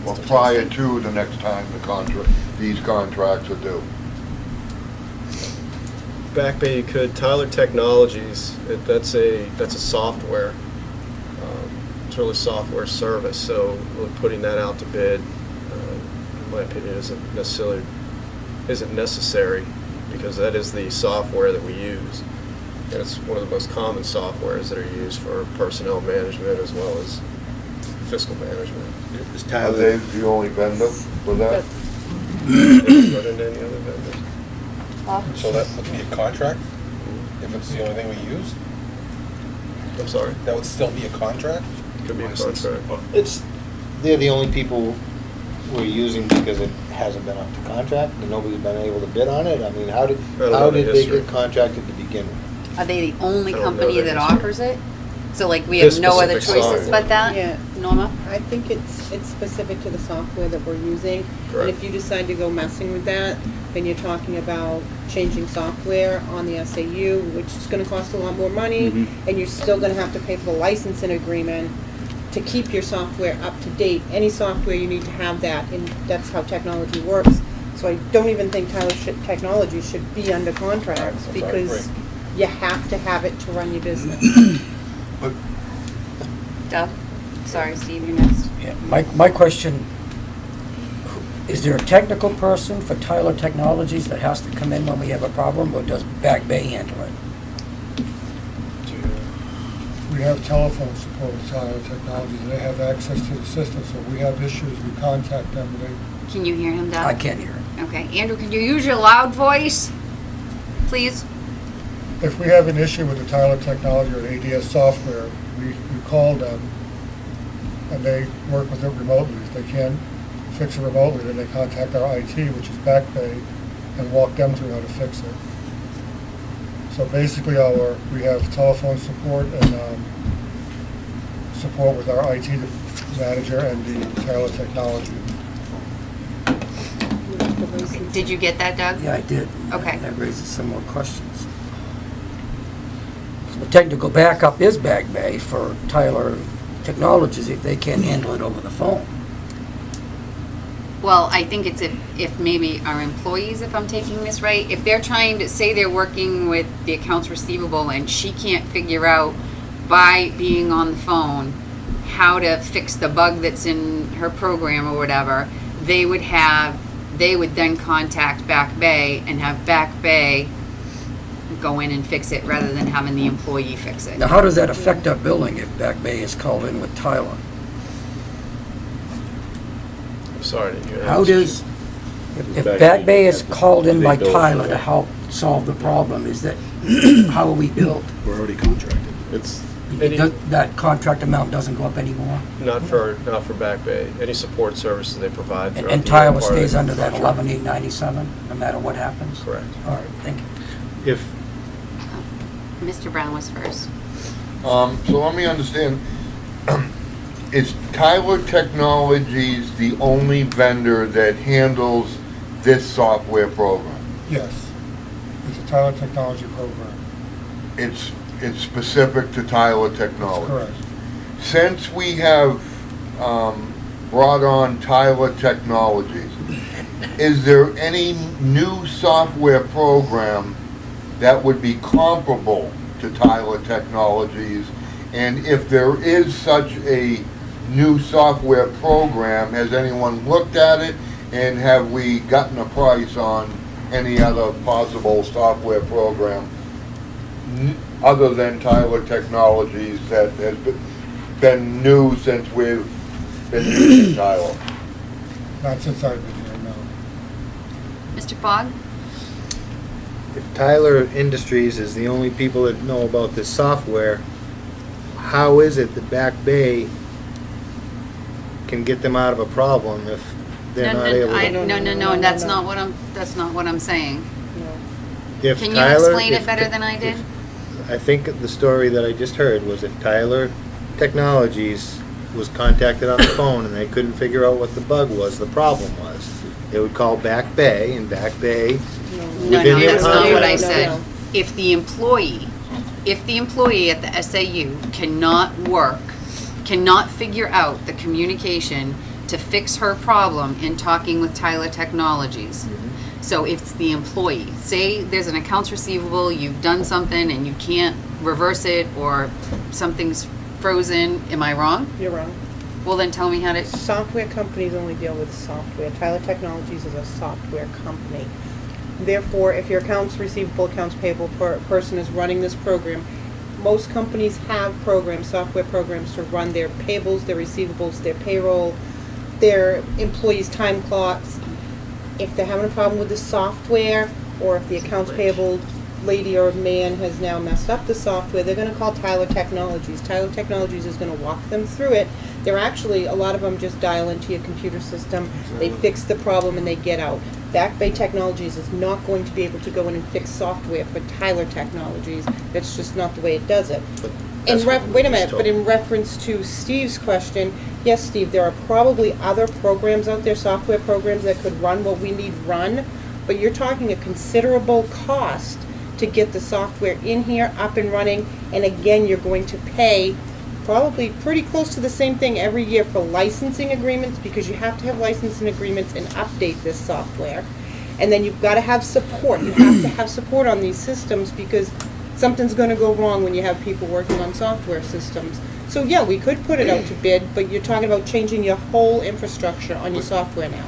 Or prior to the next time these contracts are due? Back Bay, you could. Tyler Technologies, that's a software. It's really a software service, so really putting that out to bid, in my opinion, isn't necessary, because that is the software that we use. And it's one of the most common softwares that are used for personnel management as well as fiscal management. Is Are Tyler, they the only vendor for that? But in any other vendors. So that would be a contract? If it's the only thing we use? I'm sorry, That would still be a contract? could be a contract. they're the only people we're using because it hasn't been up to contract, and nobody's been able to bid on it? I mean, how did don't know the they history. get contracted to begin with? Are they the only I don't know company their that history. offers it? So like we This have no other specific choices software. but that? Yeah. Norma? I think it's specific to the software that we're using. Correct. And if you decide to go messing with that, then you're talking about changing software on the SAU, which is gonna cost a lot more money, and you're still gonna have to pay for the licensing agreement to keep your software up to date. Any software, you need to have that, and that's how technology works. So I don't even think Technology should be under contracts, Sorry, because you have to have it to run your business. Doug? Sorry, Steve, you're next. Yeah, my question, is there a technical person for Tyler Technologies that has to come in when we have a problem, or does Back Bay handle it? We have telephone support with Tyler Technologies, and they have access to the system, so if we have issues, we contact them, and they, Can you hear him, Doug? I can't hear it. Okay, Andrew, can you use your loud voice, please? if we have an issue with the Tyler Technology or ADS software, we call them, and they work with it remotely. If they can't fix it remotely, then they contact our IT, which is Back Bay, and walk them through how to fix it. So basically we have telephone support and support with our IT manager and the Tyler Technology. Did you get that, Doug? Yeah, I did. Okay. That raises some more questions. So the technical backup is Back Bay for Tyler Technologies if they can't handle it over the phone. Well, I think it's if maybe our employees, if I'm taking this right, if they're trying to say they're working with the accounts receivable and she can't figure out by being on the phone how to fix the bug that's in her program or whatever, they would then contact Back Bay and have Back Bay go in and fix it rather than having the employee fix it. Now, how does that affect our billing if Back Bay is called in with Tyler? I'm sorry, didn't hear that. How does, if Back Bay is called in by Tyler to help solve the problem, is that, how are we billed? We're already contracted. It's That contract amount doesn't go up anymore? not for Back Bay. Any support services they provide throughout And the year are Tyler part of stays the under that contract. 11,897, no matter what happens? Correct. All right, thank you. If, Mr. Brown was first. So let me understand, is Tyler Technologies the only vendor that handles this software program? Yes, it's a Tyler Technology program. It's specific to Tyler That's Technologies? correct. Since we have brought on Tyler Technologies, is there any new software program that would be comparable to Tyler Technologies? And if there is such a new software program, has anyone looked at it? And have we gotten a price on any other possible software program other than Tyler Technologies that has been new since we've been using Tyler? Not since I've been here, no. Mr. Fogg? if Tyler Industries is the only people that know about this software, how is it that Back Bay can get them out of a problem if they're not able to? No, and that's not what I'm saying. If Can you Tyler- explain it if- better than I did? I think the story that I just heard was if Tyler Technologies was contacted on the phone and they couldn't figure out what the bug was, the problem was, they would call Back Bay, and Back Bay, No, within their that's not what I contract- said. If the employee at the SAU cannot figure out the communication to fix her problem in talking with Tyler Technologies. So if it's the employee, say there's an accounts receivable, you've done something and you can't reverse it, or something's frozen, am I wrong? You're wrong. Well, then tell me how to, Software companies only deal with software. Tyler Technologies is a software company. Therefore, if your accounts receivable, accounts payable person is running this program, most companies have programs, software programs to run their payables, their receivables, their payroll, their employees' time clocks. If they're having a problem with the software, or if the accounts payable lady or man has now messed up the software, they're gonna call Tyler Technologies. Tyler Technologies is gonna walk them through it. They're actually, a lot of them just dial into your computer system, they fix the problem and they get out. Back Bay Technologies is not going to be able to go in and fix software for Tyler Technologies. That's just not the way it does it. Wait a minute, but in reference to Steve's question, yes, Steve, there are probably other programs out there, software programs that could run what we need run, but you're talking a considerable cost to get the software in here, up and running, and again, you're going to pay probably pretty close to the same thing every year for licensing agreements, because you have to have licensing agreements and update this software. And then you've got to have support. You have to have support on these systems, because something's going to go wrong when you have people working on software systems. So yeah, we could put it out to bid, but you're talking about changing your whole infrastructure on your software now.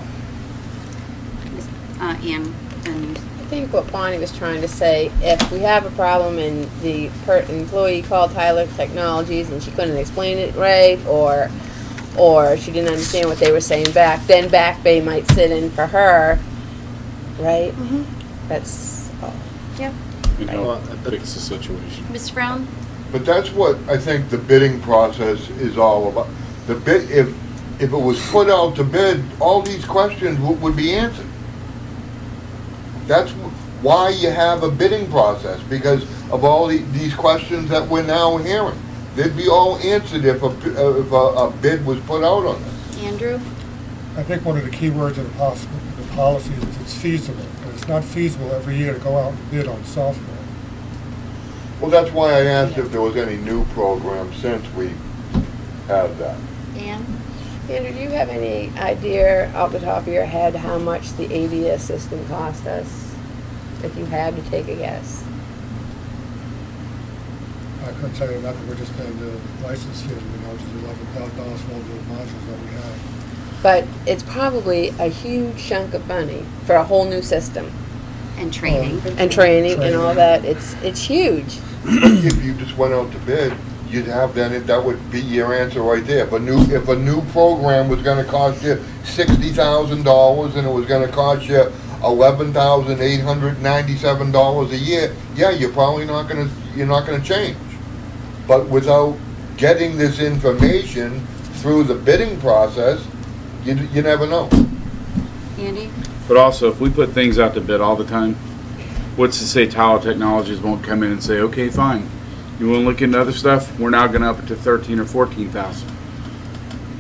Ann, and I think what Bonnie was trying to say, if we have a problem and the employee called Tyler Technologies and she couldn't explain it right, or she didn't understand what they were saying back, then Back Bay might sit in for her, right? That's all. Yep. And help fix the situation. Mr. Brown? But that's what I think the bidding process is all about. The bid, if it was put out to bid, all these questions would be answered. That's why you have a bidding process, because of all these questions that we're now hearing. They'd be all answered if a bid was put out on this. Andrew? I think one of the key words in the policy is it's feasible, and it's not feasible every year to go out and bid on software. Well, that's why I asked if there was any new program since we had that. Ann? Andrew, do you have any idea off the top of your head how much the ABS system cost us? If you had to take a guess. I couldn't tell you nothing, we're just paying the license fee, which is $11,000 for all the modules that we have. But it's probably a huge chunk of money for a whole new system. And training. And training and all that. It's huge. If you just went out to bid, you'd have then, that would be your answer right there. If a new program was gonna cost you $60,000 and it was gonna cost you $11,897 a year, yeah, you're not gonna change. But without getting this information through the bidding process, you never know. Andy? But also, if we put things out to bid all the time, what's to say Tower Technologies won't come in and say, okay, fine, you want to look into other stuff? We're now going to up it to 13 or 14,000.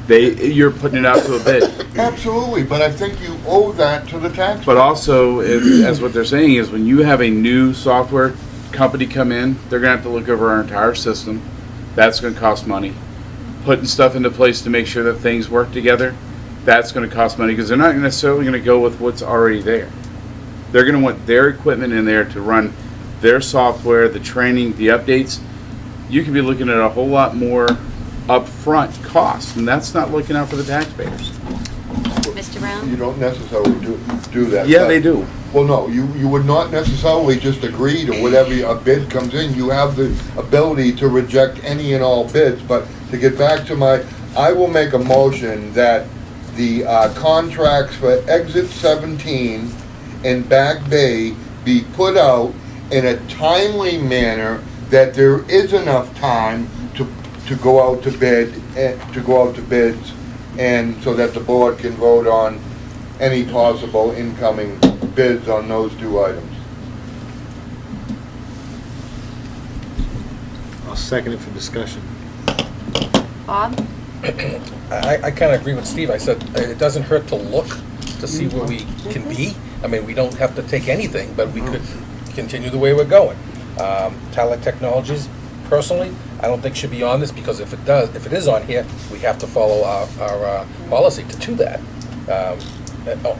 You're putting it out to a bid. Absolutely, but I think you owe that to the taxpayer. But also, as what they're saying is, when you have a new software company come in, they're going to have to look over our entire system. That's going to cost money. Putting stuff into place to make sure that things work together, that's going to cost money, because they're not necessarily going to go with what's already there. They're going to want their equipment in there to run their software, the training, the updates. You could be looking at a whole lot more upfront costs, and that's not looking out for the taxpayers. Mr. Brown? You don't necessarily do that. Yeah, they do. Well, no, you would not necessarily just agree to whatever a bid comes in. You have the ability to reject any and all bids, but to get back to I will make a motion that the contracts for Exit 17 and Back Bay be put out in a timely manner, that there is enough time to go out to bid, bids, and so that the board can vote on any possible incoming bids on those two items. I'll second it for discussion. Bob? I kind of agree with Steve. I said, it doesn't hurt to look to see where we can be. I mean, we don't have to take anything, but we could continue the way we're going. Talent Technologies, personally, I don't think should be on this, because if it is on here, we have to follow our policy to do that.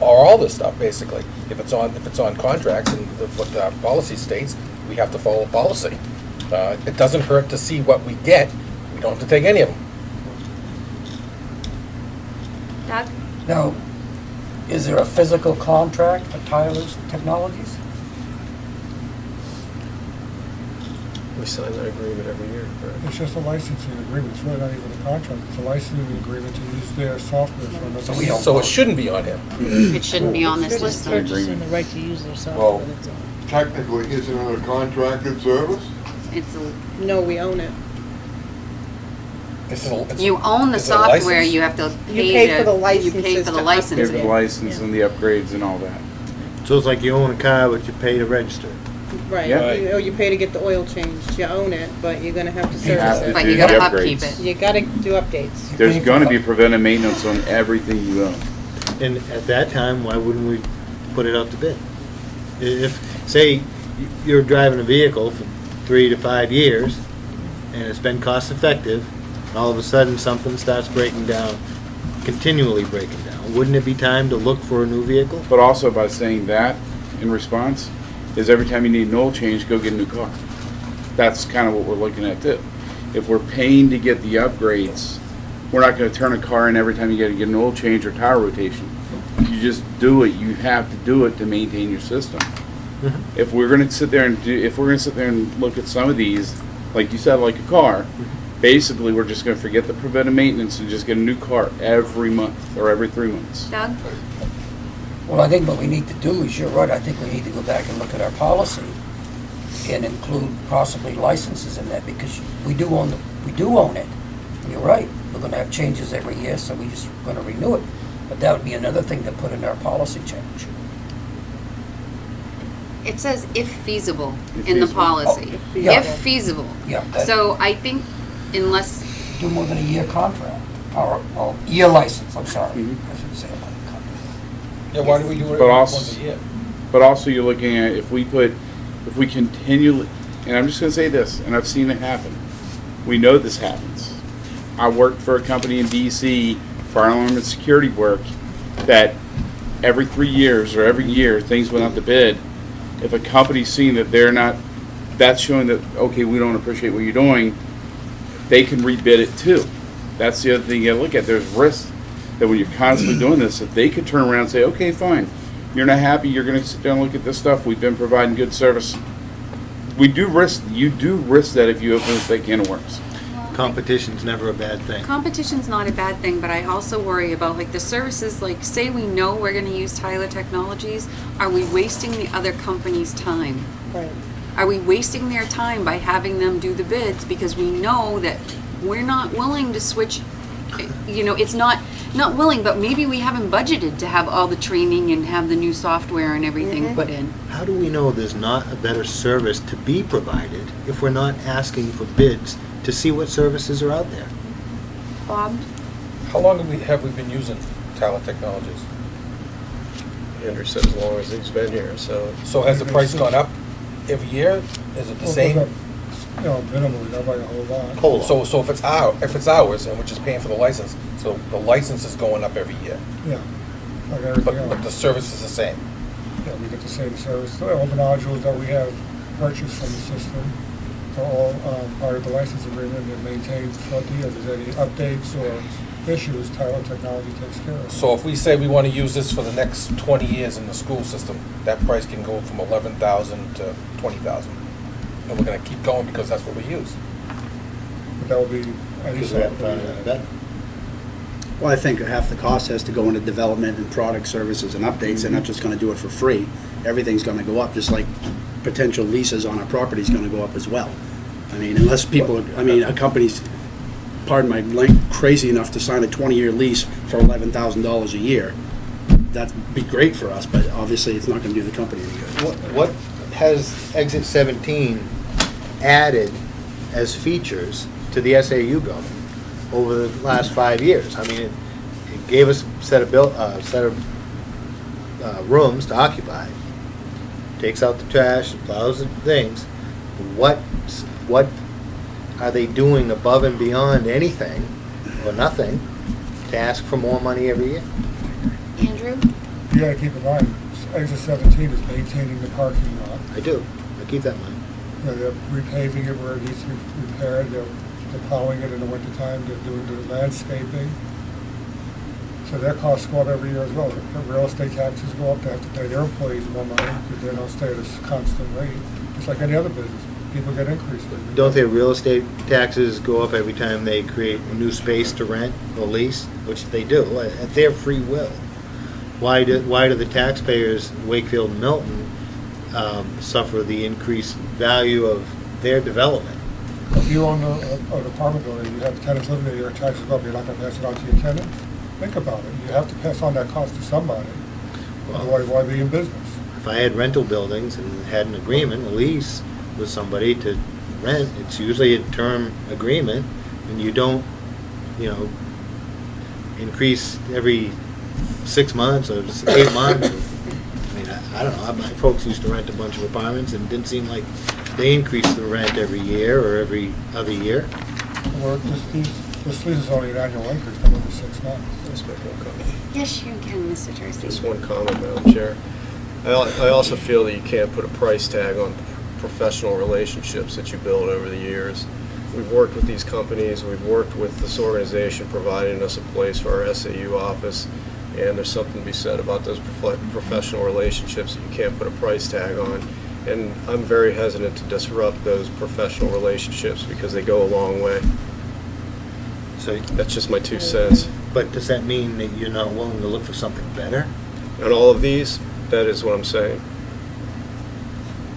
Or all this stuff, basically. If it's on contracts and what the policy states, we have to follow policy. It doesn't hurt to see what we get. We don't have to take any of them. Doug? Now, is there a physical contract for Tyler's Technologies? We sign that agreement every year, correct? It's just a licensing agreement, it's really not even a contract, it's a licensing agreement to use their software for another. So we don't- So it shouldn't be on here. It shouldn't be on this They're list. just purchasing the right to use their Well, software, that's all. technically, isn't it a contracted service? It's No, we own it. you own the is it a license? software, you have to You pay pay for the you licenses pay for the to Pay license. for the license and the upgrades and all that. So it's like you own a car, but you pay to register. Right, Yeah. you pay to get the oil changed, you own it, but you're gonna have to You have service to it. But do you the gotta upkeep upgrades. it. You gotta do updates. There's going to be preventive maintenance on everything you own. And at that time, why wouldn't we put it out to bid? If, say, you're driving a vehicle for 3 to 5 years, and it's been cost effective, and all of a sudden something starts breaking down, continually breaking down, wouldn't it be time to look for a new vehicle? But also by saying that in response is every time you need an oil change, go get a new car. That's kind of what we're looking at too. If we're paying to get the upgrades, we're not going to turn a car in every time you got to get an oil change or tire rotation. You just do it. You have to do it to maintain your system. If we're going to sit there and look at some of these, like you said, like a car, basically we're just going to forget the preventive maintenance and just get a new car every month or every 3 months. Doug? Well, I think what we need to do is, you're right, I think we need to go back and look at our policy and include possibly licenses in that, because we do own it. You're right, we're gonna have changes every year, so we're just gonna renew it. But that would be another thing to put in our policy change. It says if feasible If in the feasible. policy. Oh, yeah. If feasible. Yeah, that- So I think unless, Do more than a year contract, or year license, I'm sorry. Mm-hmm. I should say about a contract. Yeah, why do we do it But also- once a year? But also you're looking at if we continually, and I'm just gonna say this, and I've seen it happen. We know this happens. I worked for a company in DC, fire alarm and security work, that every 3 years or every year, things went out to bid. If a company's seeing that they're not, that's showing that, okay, we don't appreciate what you're doing, they can rebid it too. That's the other thing you gotta look at. There's risk that when you're constantly doing this, that they could turn around and say, okay, fine, you're not happy, you're gonna sit down and look at this stuff, we've been providing good service. You do risk that if you open this can of worms. Competition's never a bad thing. competition's not a bad thing, but I also worry about like the services, like say we know we're gonna use Tyler Technologies, are we wasting the other company's time? Right. Are we wasting their time by having them do the bids because we know that we're not willing to switch, you know, it's not willing, but maybe we haven't budgeted to have all the training and have the new software and everything put in. How do we know there's not a better service to be provided if we're not asking for bids to see what services are out there? Bob? How long have we been using Tyler Technologies? Andrew said as long as he's been here, so. So has the price gone up every year? Is it the same? You know, minimally, not by a whole lot. Hold on. So if it's ours and we're just paying for the license, so the license is going up every year, Yeah, like but everything the else. service is the same. Yeah, we get the same service. All the modules that we have purchased from the system are all part of the license agreement and maintained throughout the year. If there's any updates or issues, Tyler Technology takes care of it. So if we say we want to use this for the next 20 years in the school system, that price can go from 11,000 to 20,000. And we're going to keep going because that's what we use. But that would be any Because we haven't software. found out better. Well, I think half the cost has to go into development and product services and updates. They're not just gonna do it for free. Everything's gonna go up, just like potential leases on a property is gonna go up as well. I mean, unless people, a company's, pardon my language, crazy enough to sign a 20-year lease for $11,000 a year, that'd be great for us, but obviously it's not gonna do the company any good. What has Exit 17 added as features to the SAU building over the last 5 years? I mean, it gave us a set of rooms to occupy, takes out the trash, plows the things. What are they doing above and beyond anything or nothing to ask for more money every year? Andrew? You gotta keep in mind, Exit 17 is maintaining the parking lot. I do. I keep that in mind. You know, they're repaving it where it needs to be repaired, they're plowing it in the wintertime, they're doing the landscaping. So their costs go up every year as well. The real estate taxes go up, they have to pay their employees more money because they don't stay at a constant rate, just like any other business. People get increases. Don't their real estate taxes go up every time they create a new space to rent or lease, which they do, at their free will? Why do the taxpayers, Wakefield and Milton, suffer the increased value of their development? If you own an apartment building, you have tenants living there, your taxes go up, you're not gonna pass it on to your tenants? Think about it. You have to pass on that cost to somebody. Otherwise, why be in business? If I had rental buildings and had an agreement, a lease with somebody to rent, it's usually a term agreement, and you don't, increase every 6 months or 8 months. I mean, I don't know. My folks used to rent a bunch of apartments, and it didn't seem like they increased the rent every year or every other year. Or this lease is only an annual increase, come every 6 months. Let's make one comment. Yes, you can, Mr. Tracy. Just one comment, Madam Chair. I also feel that you can't put a price tag on professional relationships that you build over the years. We've worked with these companies, we've worked with this organization providing us a place for our SAU office, and there's something to be said about those professional relationships that you can't put a price tag on. And I'm very hesitant to disrupt those professional relationships because they go a long way. So That's just my 2 cents. But does that mean that you're not willing to look for something better? On all of these, that is what I'm saying.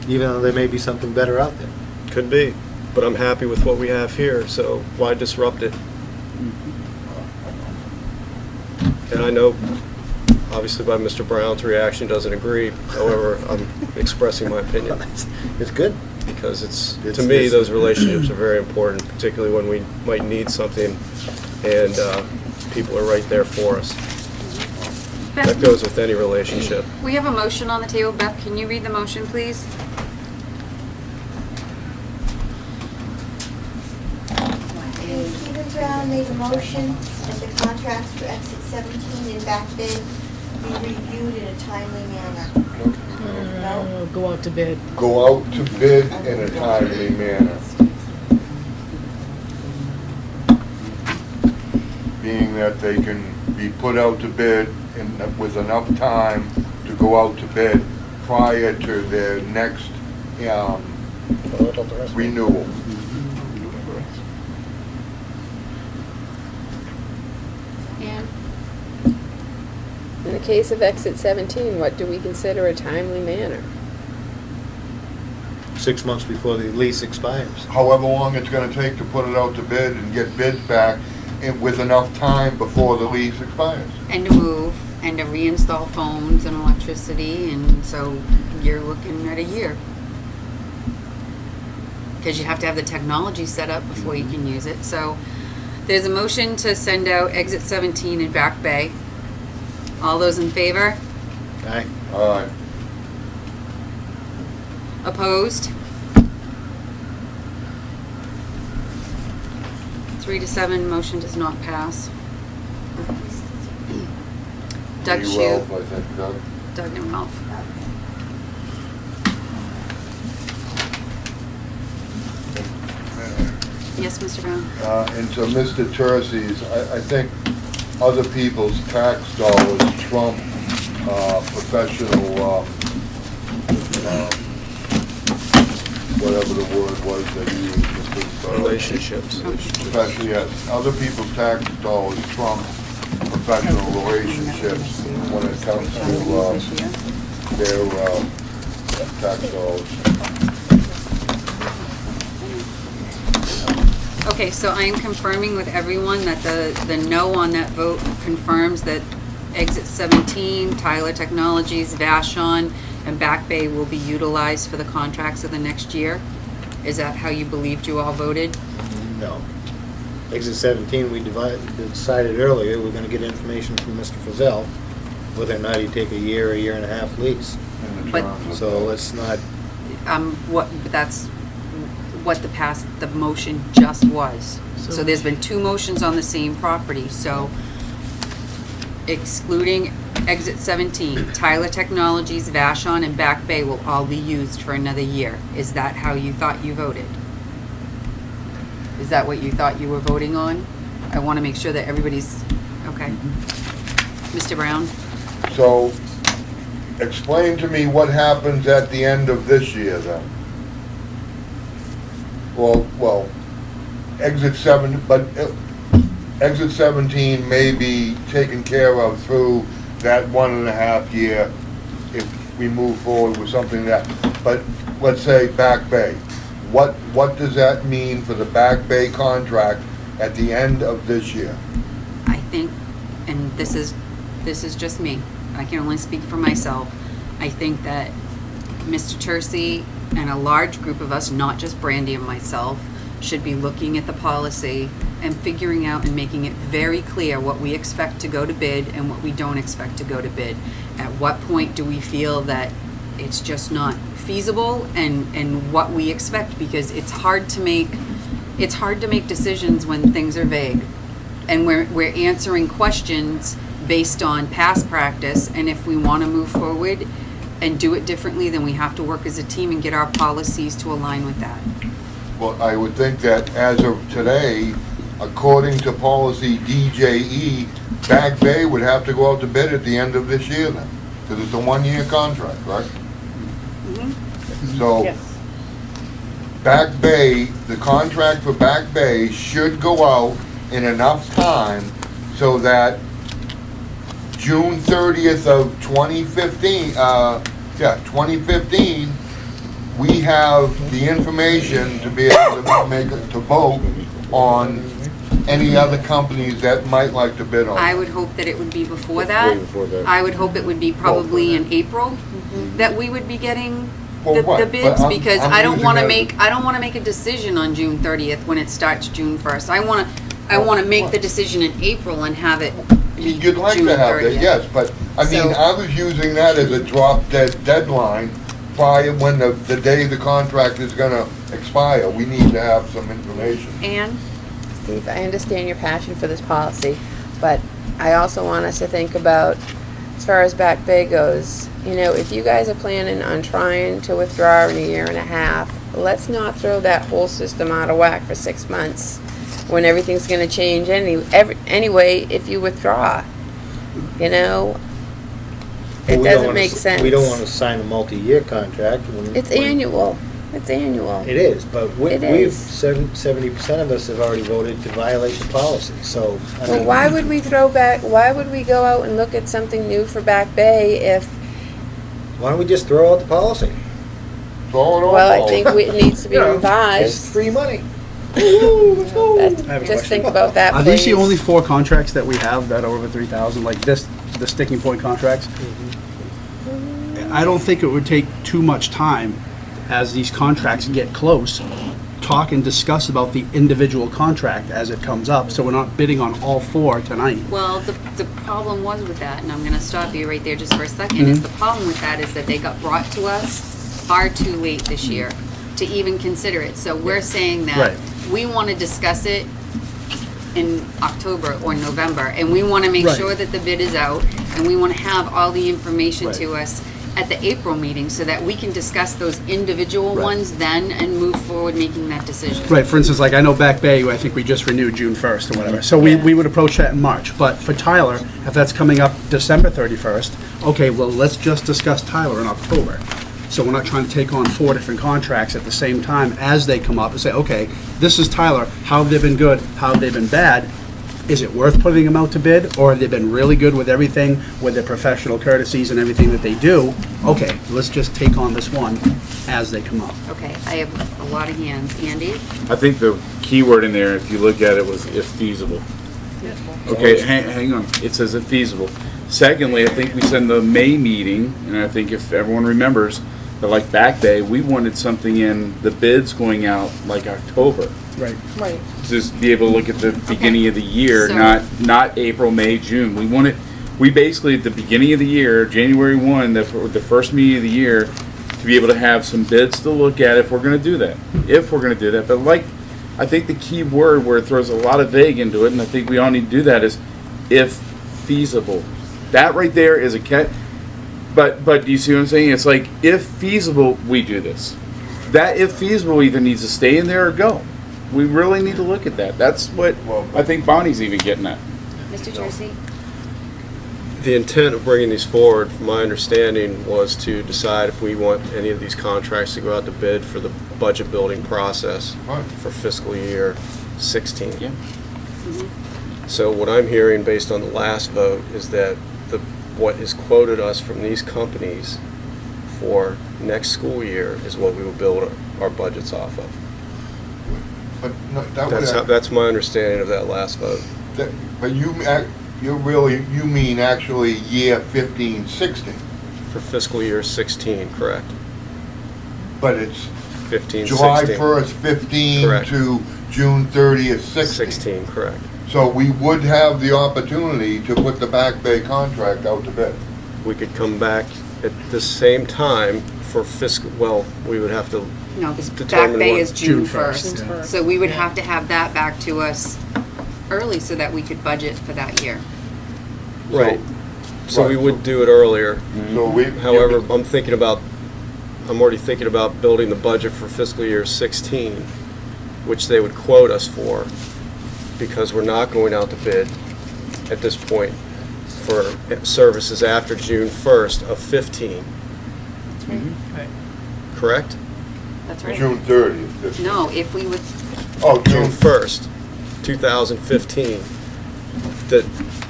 Even though there may be something better out there? Could be, but I'm happy with what we have here, so why disrupt it? And I know obviously by Mr. Brown's reaction, doesn't agree. However, I'm expressing my opinion. It's good. Because it's, It's- to me, it's- those relationships are very important, particularly when we might need something and people are right there for us. That goes with any relationship. We have a motion on the table. Beth, can you read the motion, please? Stephen Brown made a motion that the contracts for exit 17 in Back Bay be reviewed in a timely manner. No? Go out to bid. Go out to bid in a timely manner. Being that they can be put out to bid with enough time to go out to bid prior to their next renewal. Ann? In the case of exit 17, what do we consider a timely manner? 6 months before the lease expires. However long it's gonna take to put it out to bid and get bids back with enough time before the lease expires. And to move, and to reinstall phones and electricity, and so you're looking at a year. Because you have to have the technology set up before you can use it. So there's a motion to send out exit 17 in Back Bay. All those in favor? Aye. Alright, Opposed? 3 to 7, motion does not pass. Doug pretty Shute. well, I think, Doug. Doug and Ralph. Yes, Mr. Brown? And to Mr. Tercey's, I think other people's tax dollars trump professional, whatever the word was that you used, Mr. Relationships. Professional, yes. Other people's tax dollars trump professional relationships when it comes to their tax dollars. Okay, so I am confirming with everyone that the no on that vote confirms that exit 17, Tyler Technologies, Vashon, and Back Bay will be utilized for the contracts of the next year. Is that how you believed you all voted? No. Exit 17, we decided earlier, we're gonna get information from Mr. Frizell, whether or not he'd take a year and a half lease. But So let's not, that's what the motion just was. So there's been 2 motions on the same property, so excluding exit 17, Tyler Technologies, Vashon, and Back Bay will all be used for another year. Is that how you thought you voted? Is that what you thought you were voting on? I want to make sure that everybody's, okay. Mr. Brown? So, explain to me what happens at the end of this year then. Well, exit 17 may be taken care of through that 1.5 year if we move forward with something but let's say Back Bay. What does that mean for the Back Bay contract at the end of this year? I think, and this is just me, I can only speak for myself, I think that Mr. Tercey and a large group of us, not just Brandy and myself, should be looking at the policy and figuring out and making it very clear what we expect to go to bid and what we don't expect to go to bid. At what point do we feel that it's just not feasible and what we expect, because it's hard to make decisions when things are vague. And we're answering questions based on past practice, and if we want to move forward and do it differently, then we have to work as a team and get our policies to align with that. Well, I would think that as of today, according to policy DJE, Back Bay would have to go out to bid at the end of this year then, because it's a 1-year contract, right? So, Yes. Back Bay, the contract for Back Bay should go out in enough time so that June 30th of 2015, 2015, we have the information to be able to to vote on any other companies that might like to bid on I it? would hope that it would be before Way that. before that. I would hope it would be probably in April that we would be getting Well, the right, but bids, I'm- because I'm I don't using wanna that- make, I don't wanna make a decision on June 30th when it starts June 1st. I wanna make the decision in April and have it be You'd like June to have 30th. that, yes, but, I mean, So- I was using that as a drop dead deadline prior, when the day the contract is gonna expire. We need to have some information. And Steve, I understand your passion for this policy, but I also want us to think about, as far as Back Bay goes, you know, if you guys are planning on trying to withdraw in a year and a half, let's not throw that whole system out of whack for 6 months when everything's gonna change anyway if you withdraw, you know? But It we don't doesn't wanna make sense. We don't wanna sign a multi-year contract. It's annual. It's annual. It is, but It we've, is. 70% of us have already voted to violate the policy, so. I Well, mean, why would we why would we go out and look at something new for Back Bay if, Why don't we just throw out the policy? Throw it all well, I out. think it needs to be You know, It's revised. free money. Just think about that, Are these the please. only 4 contracts that we have that are over 3,000, like this, the sticking point contracts? I don't think it would take too much time, as these contracts get close, talk and discuss about the individual contract as it comes up, so we're not bidding on all 4 tonight. well, the problem was with that, and I'm gonna stop you right there just for a second, is the problem with that is that they got brought to us far too late this year to even consider it. So we're saying that Right. we wanna discuss it in October or November, and we wanna make Right. sure that the bid is out, and we wanna have all the information Right. to us at the April meeting, so that we can discuss those individual Right. ones then and move forward making that decision. Right, for instance, like I know Back Bay, I think we just renewed June 1st or whatever, so we would approach that in March. But for Tyler, if that's coming up December 31st, okay, well, let's just discuss Tyler in October. So we're not trying to take on 4 different contracts at the same time as they come up and say, okay, this is Tyler, how have they been good, how have they been bad? Is it worth putting them out to bid, or have they been really good with everything, with their professional courtesies and everything that they do? Okay, let's just take on this one as they come up. Okay, I have a lot of hands. Andy? I think the key word in there, if you look at it, was if feasible. Okay, hang on, it says if feasible. Secondly, I think we said in the May meeting, and I think if everyone remembers, that like Back Bay, we wanted something in the bids going out like October. Right. Right. Just be able to look at the beginning of the year, So- not April, May, June. We basically, at the beginning of the year, January 1, the first meeting of the year, to be able to have some bids to look at if we're gonna do that. If we're gonna do that, but like, I think the key word where it throws a lot of vague into it, and I think we all need to do that, is if feasible. That right there is a but do you see what I'm saying? It's like, if feasible, we do this. That if feasible either needs to stay in there or go. We really need to look at that. That's what I think Bonnie's even getting at. Mr. Jersey? The intent of bringing these forward, from my understanding, was to decide if we want any of these contracts to go out to bid for the budget building process Right. for fiscal year 16. Yeah. So what I'm hearing based on the last vote is that what is quoted us from these companies for next school year is what we will build our budgets off of. But no, that would, That's my understanding of that last vote. but you mean actually year 15, 16, For fiscal year 16, correct? but it's 15, July 16. 1st, 15 Correct. to June 30th, 16. 16, correct. So we would have the opportunity to put the Back Bay contract out to bid. We could come back at the same time for fiscal, well, we would have to, No, because Back Determine Bay what- is June June 1st. first, yeah. So we would have to have that back to us early so that we could budget for that year. right. So we Right. would do it earlier. So we. However, I'm already thinking about building the budget for fiscal year 16, which they would quote us for, because we're not going out to bid at this point for services after June 1st of 15, correct? That's right. June 30th. this- No, if we would, Oh, June June 1st, 2015. That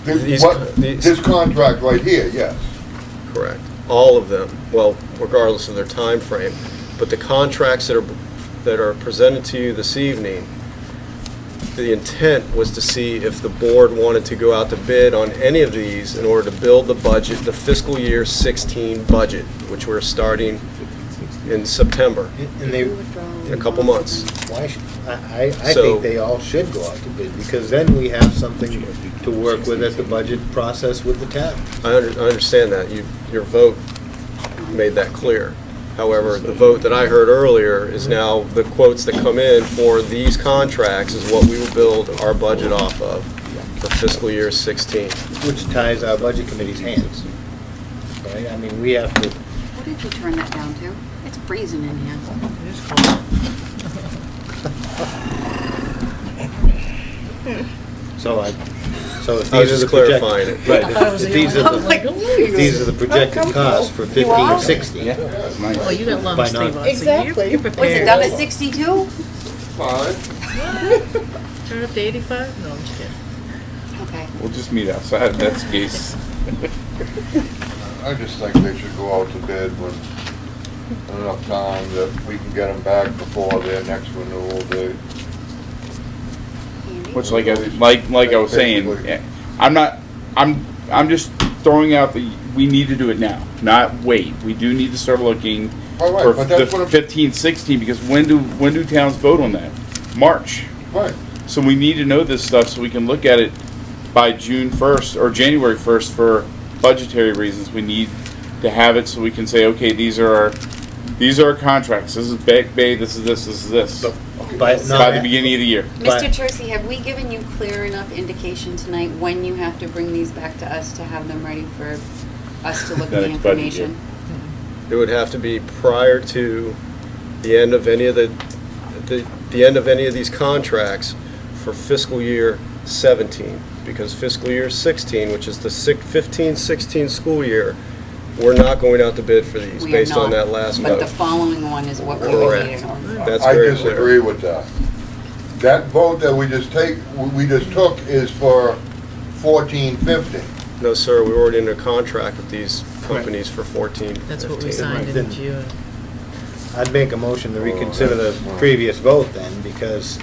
these, This contract right here, yes. correct. All of them, well, regardless of their time frame. But the contracts that are presented to you this evening the intent was to see if the board wanted to go out to bid on any of these in order to build the budget, the fiscal year 16 budget, which we're starting in September, And they, in a couple months. why should, I So- think they all should go out to bid, because then we have something to work with at the budget process with the town. I understand that. Your vote made that clear. However, the vote that I heard earlier is now the quotes that come in for these contracts is what we will build our budget off of for fiscal year 16. Which ties our budget committee's hands, right? I mean, we have to, What did you turn that down to? It's freezing in here. It is cold. so if I was these just are the projected. clarifying it. Right, I thought it was if the these only are one. I'm like, the, ooh. if these are the projected costs for 15, 16. That's nice. Well, you got Why lumps, not? Steve. So Exactly. you're Was it prepared. done at 62? Turn up to 85? No, I'm just kidding. Okay. We'll just meet outside if that's the case. I just think they should go out to bid when enough time that we can get them back before their next renewal date. Which, like I was saying, I'm just throwing out the, we need to do it now, not wait. We do need to start looking All right, for but that's the what I'm- 15, 16, because when do towns vote on that? March. Right. So we need to know this stuff so we can look at it by June 1st or January 1st for budgetary reasons. We need to have it so we can say, okay, these are our contracts. This is Back Bay, this is this. By By the beginning of the year. But- Mr. Tercey, have we given you clear enough indication tonight when you have to bring these back to us to have them ready for us to look at the Next budget year. information? It would have to be prior to the end of any of the end of any of these contracts for fiscal year 17, because fiscal year 16, which is the 15-16 school year, we're not going out to bid for these We are based on not, that last But vote. the following one is what we were Correct. waiting on. That's I very disagree clear. with that. That vote that we just took is for 14, 15. No, sir, we're already in a contract with these companies for 14, That's what we 15. signed in Then- June. I'd make a motion to reconsider the previous vote then, because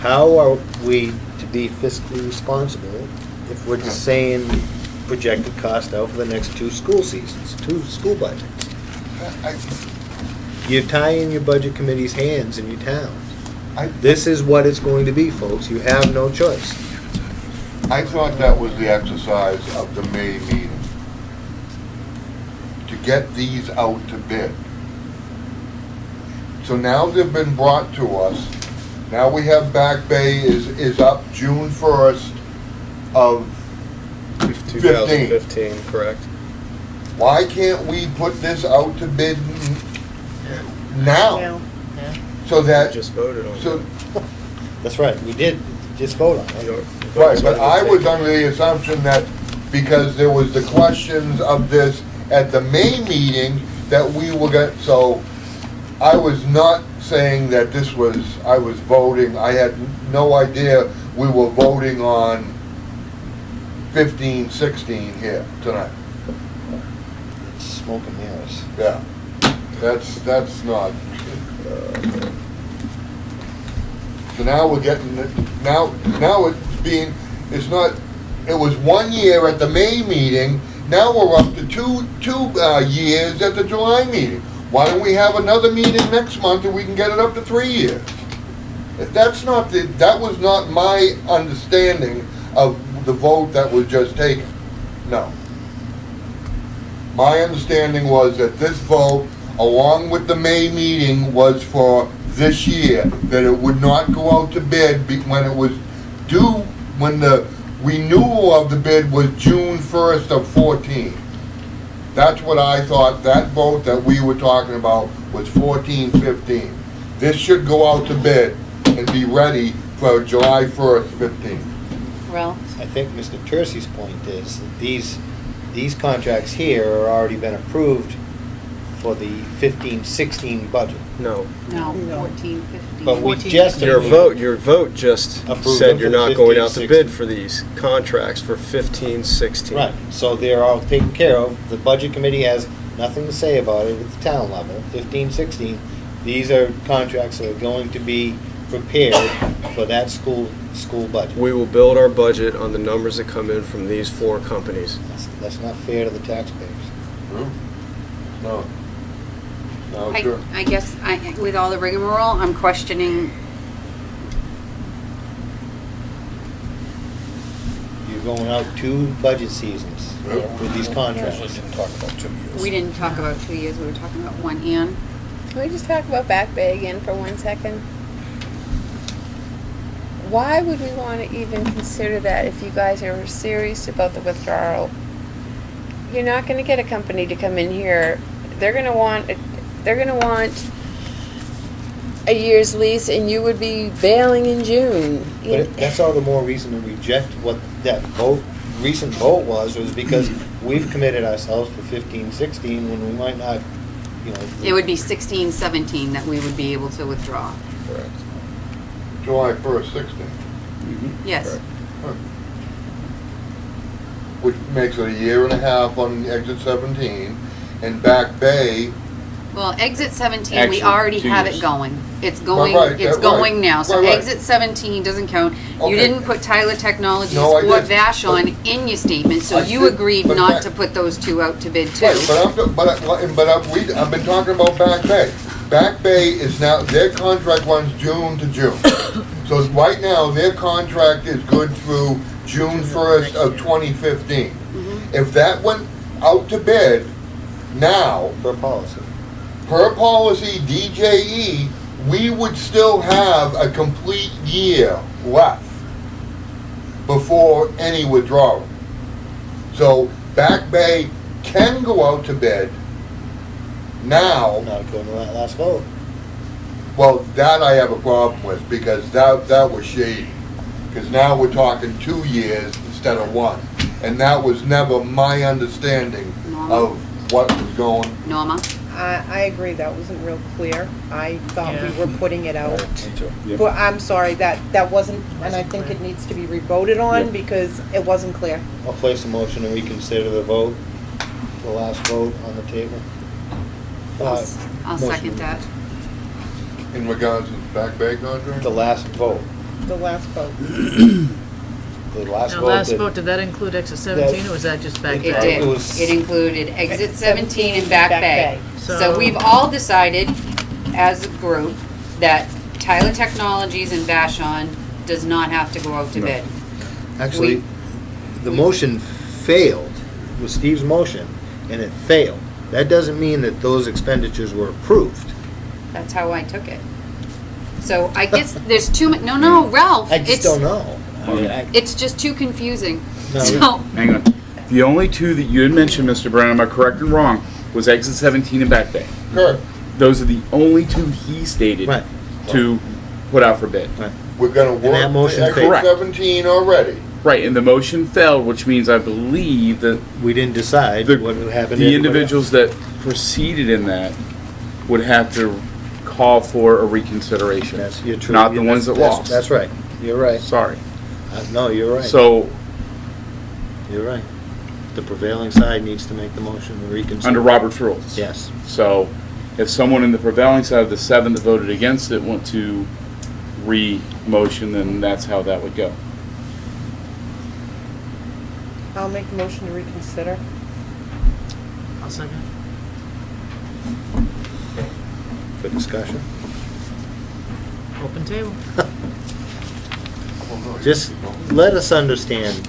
how are we to be fiscally responsible if we're just saying projected cost out for the next 2 school seasons, 2 school budgets? You're tying your budget committee's hands in your towns. This is what it's going to be, folks. You have no choice. I thought that was the exercise of the May meeting. To get these out to bid. So now they've been brought to us. Now we have Back Bay is up June 1st of 2015, correct. Why can't we put this out to bid now? Now. So We that, just voted on so, it. That's right, we did just vote on it. right, but I was under the assumption that because there was the questions of this at the May meeting that we were going, so I was not saying that this was, I was voting, I had no idea we were voting on 15, 16 here tonight. It's smoke and mirrors. Yeah, that's not. So now we're getting, now it's being, it's not, it was 1 year at the May meeting, now we're up to two years at the July meeting. Why don't we have another meeting next month and we can get it up to 3 years? That's not that was not my understanding of the vote that was just taken. No. My understanding was that this vote, along with the May meeting, was for this year, that it would not go out to bid when it was due, when the renewal of the bid was June 1st of 14. That's what I thought, that vote that we were talking about was 14, 15. This should go out to bid and be ready for July 1st, 15. Ralph? I think Mr. Tercey's point is that these contracts here are already been approved for the 15-16 budget. No. No, No. 14, 15. But we 14. just Your vote just Approved said them you're for the not going out 15, to bid for these contracts for 15, 16. Right, so they're all taken care of. The budget committee has nothing to say about it at the town level, 15, 16. These are contracts that are going to be prepared for that school budget. We will build our budget on the numbers that come in from these 4 companies. That's not fair to the taxpayers. No. No, sure. I guess, with all the rigmarole, I'm questioning, You're going out 2 budget seasons with these contracts. Usually didn't talk about 2 years. we didn't talk about 2 years, we were talking about 1 and. Can we just talk about Back Bay again for 1 second? Why would we want to even consider that if you guys are serious about the withdrawal? You're not going to get a company to come in here. They're going to want a year's lease, and you would be bailing in June. But that's all the more reason to reject what that recent vote was because we've committed ourselves for 15, 16 when we might not, It would be 16, 17 that we would be able to withdraw. Correct. July 1st, 16. Yes. Which makes it a year and a half on exit 17, and Back Bay, Well, exit 17, we Actually, already 2 have years. it going. It's going, Right, it's right, going now. So right. exit 17 doesn't count. You Okay. didn't put Tyler Technologies No, I or didn't. Vashon in your statement, so I you did, agreed but not that- to put those 2 out to bid too. right, I've been talking about Back Bay. Back Bay is now, their contract runs June to June. So right now, their contract is good through June 1st of 2015. If that went out to bid now, per policy. per policy DJE, we would still have a complete year left before any withdrawal. So Back Bay can go out to bid now. Not according to that last vote. Well, that I have a problem with because that was shady. Because now we're talking 2 years instead of 1. And that was never my understanding of what was going. Norma? I agree, that wasn't real clear. I thought we were putting it out. Me too. Yep. But I'm sorry, that wasn't, and I think it needs to be revoted on because it wasn't clear. I'll place a motion to reconsider the vote, the last vote on the table. I'll second that. In regards to the Back Bay contract? The last vote. The last vote. The last Now, vote. last that- vote, did that include exit 17 or was that just back It bay? did. It was- It included exit 17 and Back Bay. So So- we've all decided as a group that Tyler Technologies and Vashon does not have to go out to bid. Actually, the motion failed, it was Steve's motion, and it failed. That doesn't mean that those expenditures were approved. That's how I took it. So I guess there's too much, no, Ralph. I just it's- don't know. I mean, It's just too confusing. No, So, Hang on. The only 2 that you had mentioned, Mr. Brown, am I correct and wrong, was exit 17 and Back Bay. Correct. Those are the only 2 he stated Right. to put out for bid. We're gonna that work motion exit failed. 17 already. Right, and the motion failed, which means I believe that We didn't decide the, what would happen. to the everybody individuals that proceeded in that would have to call for a reconsideration. else. You're true. Not the ones that That's- lost. That's right. You're right. Sorry. No, you're right. So, You're right. The prevailing side needs to make the motion to reconsider. under Robert's rules. Yes. So, if someone in the prevailing side of the 7 that voted against it want to re-motion, then that's how that would go. I'll make the motion to reconsider. I'll second. For discussion. Open table. Just let us understand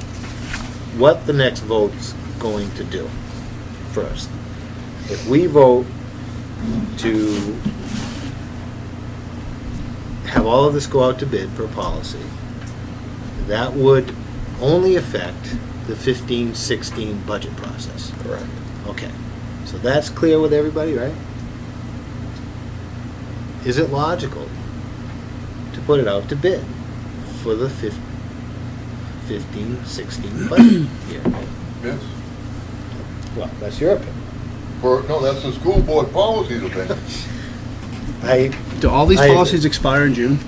what the next vote's going to do first. If we vote to have all of this go out to bid per policy, that would only affect the 15-16 budget process. Correct. Okay, so that's clear with everybody, right? Is it logical to put it out to bid for the 15-16 budget year? Yes. Well, that's your opinion. No, that's the school board policy's opinion. Do all these I agree. policies expire in June?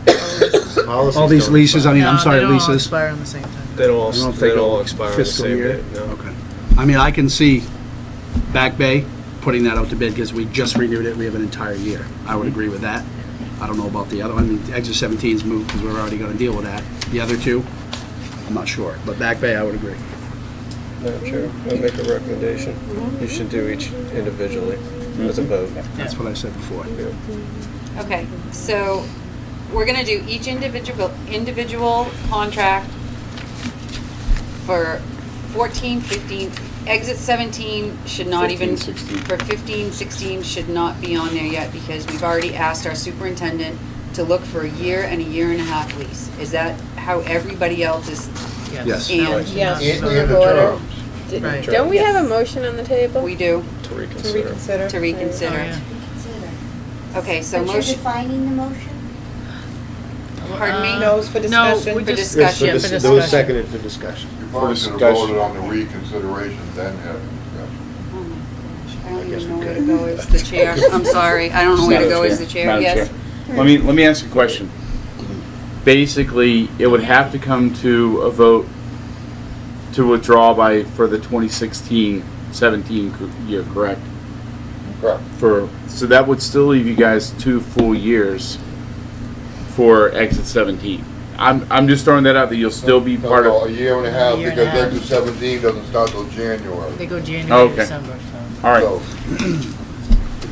Policies All these don't leases, I mean, I'm No, sorry, they don't all leases. expire on the same time. They don't all, I don't know if they they don't go all expire on the fiscal same year. date, no. Okay. I mean, I can see Back Bay putting that out to bid because we just renewed it, we have an entire year. I would agree with that. I don't know about the other one. I mean, exit 17 is moved because we're already going to deal with that. The other two, I'm not sure. But Back Bay, I would agree. Madam Chair, I'll make a recommendation. You should do each individually as a vote. That's what I said before. Okay, so we're gonna do each individual contract for 14, 15, exit 17 should not 15, even, 16. for 15, 16 should not be on there yet because we've already asked our superintendent to look for a year and a year and a half lease. Is that how everybody else is? Yes. And Yes. And the terms. Right. Don't we have a motion on the table? we do, To reconsider. to reconsider. Oh, yeah. Consider. Okay, so But you're motion, defining the motion? pardon me? No, it's for discussion. we For just- discussion. yeah, for Those discussion. seconded for discussion. You probably should have discussion. voted on the reconsideration, then have a discussion. Oh my gosh, I don't even know where to go as the chair. I'm sorry, I don't know where to go as the chair, Madam yes. Chair. Let me ask you a question. Basically, it would have to come to a vote to withdraw for the 2016-17 year, correct? Correct. So that would still leave you guys 2 full years for exit 17. I'm just throwing that out that you'll still be part No, of. a year and a half, A year and because a half. exit 17 doesn't start till January. They go January, Okay. December, so. All right. So, it's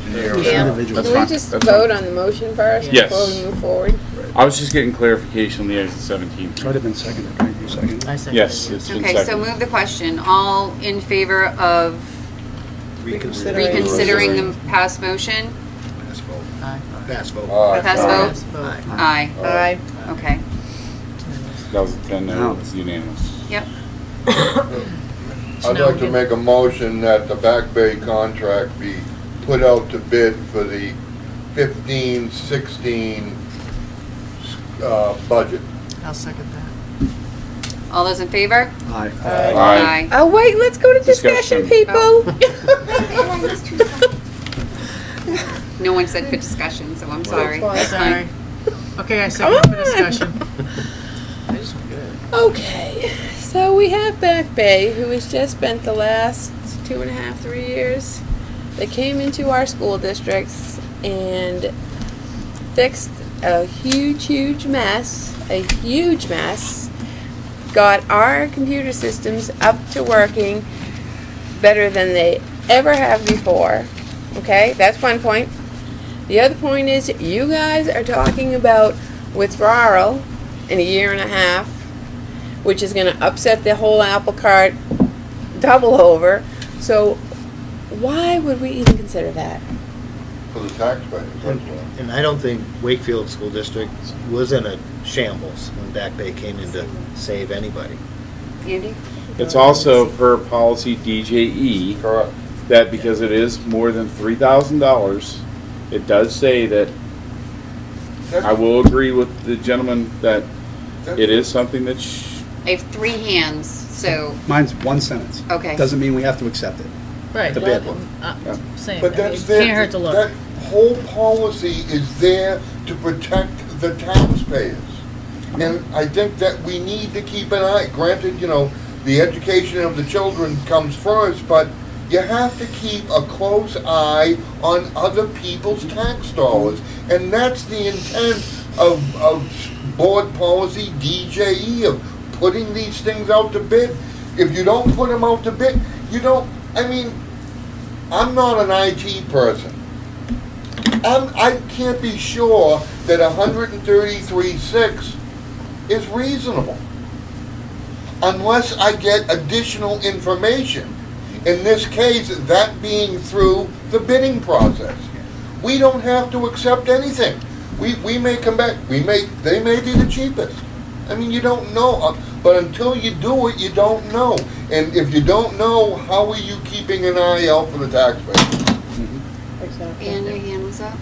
a year and a Yeah. half. Individual. That's Can we fine. just That's vote fine. on the motion first Yes. before we move forward? I was just getting clarification on the exit 17. Might have been seconded, right? You seconded? I second Yes, it. it's been Okay, so seconded. move the question. All in favor of Reconsidering. reconsidering the past motion? Pass vote. Aye. Pass vote. Aye. Pass Aye. vote? Yes, vote. Aye. Aye. Okay. That was a 10 no, it's unanimous. Yep. I'd like to make a motion that the Back Bay contract be put out to bid for the 15-16 budget. I'll second that. All those in favor? Aye. Aye. Oh, wait, let's go to discussion, Discussion. people. And I missed 2 seconds. No one said for discussion, so I'm sorry. fine. That's Sorry. fine. Okay, I second for on. discussion. Okay, so we have Back Bay, who has just spent the last 2.5, 3 years. They came into our school districts and fixed a huge mess, got our computer systems up to working better than they ever have before. Okay, that's one point. The other point is you guys are talking about withdrawal in a year and a half, which is going to upset the whole apple cart double over. So why would we even consider that? For the taxpayers, that's why. And I don't think Wakefield School District was in a shambles when Back Bay came in to save anybody. Andy? It's also per policy DJE Correct. that because it is more than $3,000, it does say that, I will agree with the gentleman that it is something that I have 3 hands, so, Mine's one sentence. okay. Doesn't mean we have to accept it. Right. The bid one. Same, But I mean, that's it there, can't hurt to look. that whole policy is there to protect the taxpayers. And I think that we need to keep an eye, granted, the education of the children comes first, but you have to keep a close eye on other people's tax dollars. And that's the intent of board policy DJE, of putting these things out to bid. If you don't put them out to bid, I'm not an IT person. I can't be sure that 133.6 is reasonable unless I get additional information. In this case, that being through the bidding process. We don't have to accept anything. We may come back, they may be the cheapest. You don't know, but until you do it, you don't know. And if you don't know, how are you keeping an eye out for the taxpayer? Exactly. And your hand was up?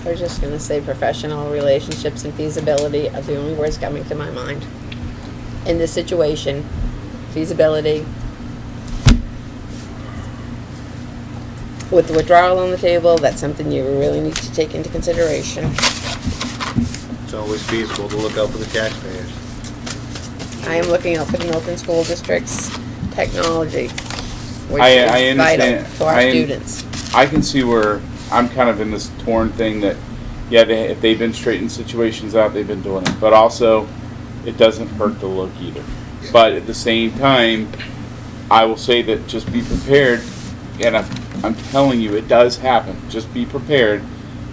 I was just going to say professional relationships and feasibility are the only words coming to my mind. In this situation, feasibility. With the withdrawal on the table, that's something you really need to take into consideration. It's always feasible to look out for the taxpayers. I am looking out for the Milton School District's technology, which I is vital understand. to our students. I can see where I'm kind of in this torn thing that Yeah, if they've been straightening situations out, they've been doing it. But also, it doesn't hurt to look either. But at the same time, I will say that just be prepared, and I'm telling you, it does happen. Just be prepared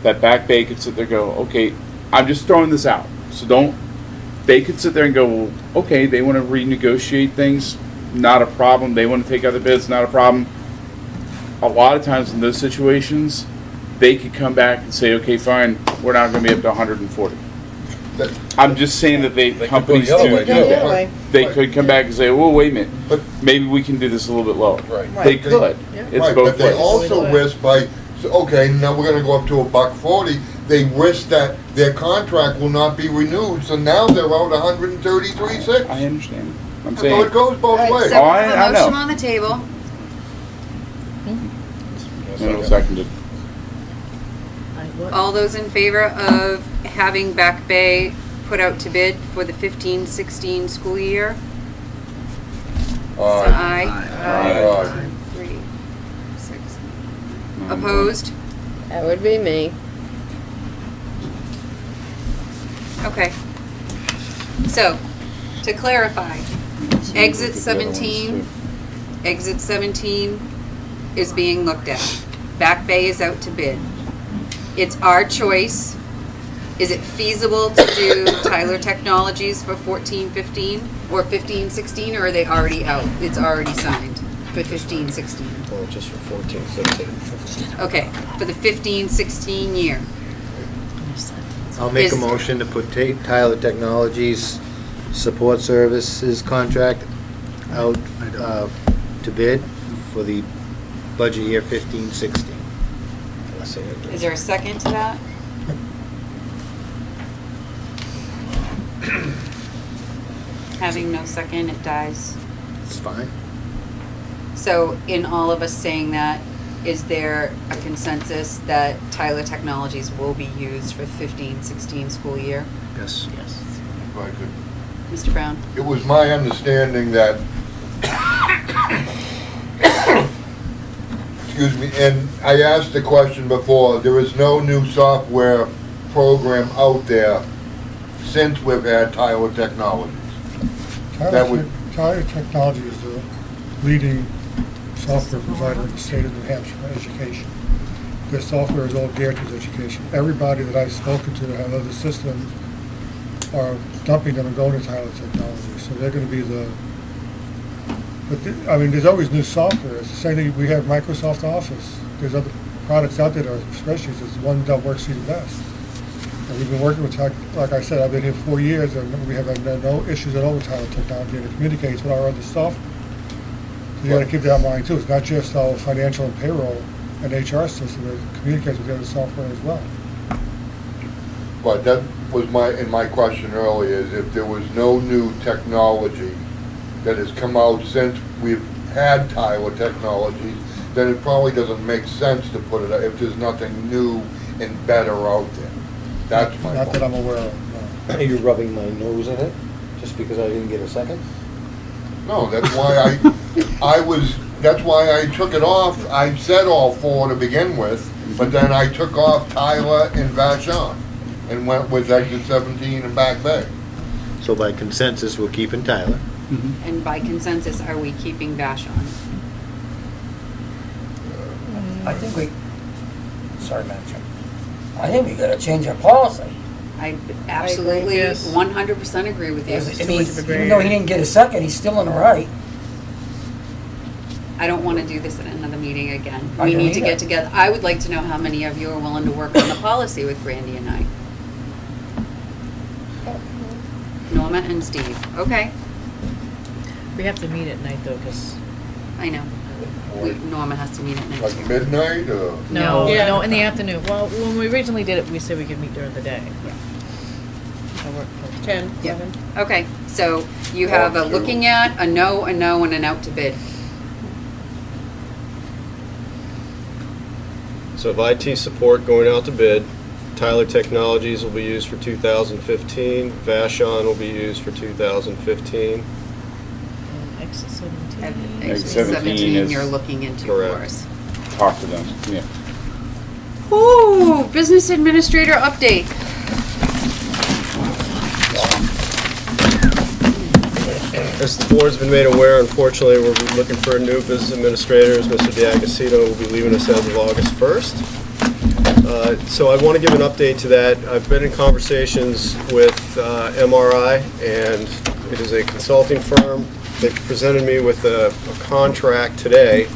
that Back Bay could sit there and go, okay, I'm just throwing this out. So don't, they could sit there and go, well, okay, they want to renegotiate things, not a problem. They want to take other bids, not a problem. A lot of times in those situations, they could come back and say, okay, fine, we're not going to be up to 140. I'm just saying that companies the other do way, do too. that. They could come back and say, well, wait a minute, But- maybe we can do this a little bit lower. Right. They could. It's Right, both but they ways. also risk by, okay, now we're gonna go up to $1.40, they risk that their contract will not be renewed, so now they're out 133.6. I understand. I'm So saying. it goes both Right, ways. so we I have a know. motion on the table. And it was seconded. All those in favor of having Back Bay put out to bid for the 15-16 school year? Say aye. Aye. 3, 6. Opposed? That would be me. Okay. So, to clarify, exit 17 is being looked at. Back Bay is out to bid. It's our choice. Is it feasible to do Tyler Technologies for 14-15 or 15-16, or are they already out? It's already signed for 15-16. Well, just for 14-15. Okay, for the 15-16 year. I'll make a Is- motion to put Tyler Technologies Support Services contract out to bid for the budget year 15-16. Is there a second to that? Having no second, it dies. It's fine. So in all of us saying that, is there a consensus that Tyler Technologies will be used for 15-16 school year? Yes. If I could- Mr. Brown? It was my understanding that, excuse me, and I asked the question before, there is no new software program out there since we've had Tyler Technologies. That would- Tyler Technology is the leading software provider in the state of New Hampshire for education. Their software is all geared towards education. Everybody that I've spoken to that have other systems are dumping them and going to Tyler Technology. So they're gonna be I mean, there's always new software. It's the same thing, we have Microsoft Office. There's other products out there that are spreadsheets. There's one that works even best. And we've been working with, like I said, I've been here 4 years, and we have had no issues at all with Tyler Technology, and it communicates with our other software. So you gotta keep that in mind too. It's not just our financial and payroll and HR system, it communicates with the other software as well. But that was my question earlier, is if there was no new technology that has come out since we've had Tyler Technologies, then it probably doesn't make sense to put it, if there's nothing new and better out there. That's my Not that I'm point. aware of, no. Are you rubbing my nose in it just because I didn't get a second? No, that's why that's why I took it off. I said all four to begin with, but then I took off Tyler and Vashon and went with exit 17 and Back Bay. So by consensus, we're keeping Tyler. And by consensus, are we keeping Vashon? I think sorry, Madam Chair. I think we gotta change our policy. I absolutely, yes. 100% agree with you. I mean, even though he didn't get a second, he's still in the right. I don't want to do this at another meeting again. I We don't need to either. get together. I would like to know how many of you are willing to work on the policy with Brandy and I. Norma and Steve. Okay, We have to meet at night though, because, I know. Norma has to meet at night Like too. midnight or? no, Yeah. no, in the afternoon. Well, when we originally did it, we said we could meet during the day. Yeah. I work for- 10, Yeah. 11. Okay, so you have a looking at, a no, and an out to bid. So if IT support going out to bid, Tyler Technologies will be used for 2015, Vashon will be used for 2015. And exit 17. Exit 17 is you're looking into for correct. us. Talk to them, yeah. Ooh, business administrator update. As the board's been made aware, unfortunately, we're looking for a new business administrator. As Mr. D'Agostino will be leaving us as of August 1st. So I want to give an update to that. I've been in conversations with MRI, and it is a consulting firm. They presented me with a contract today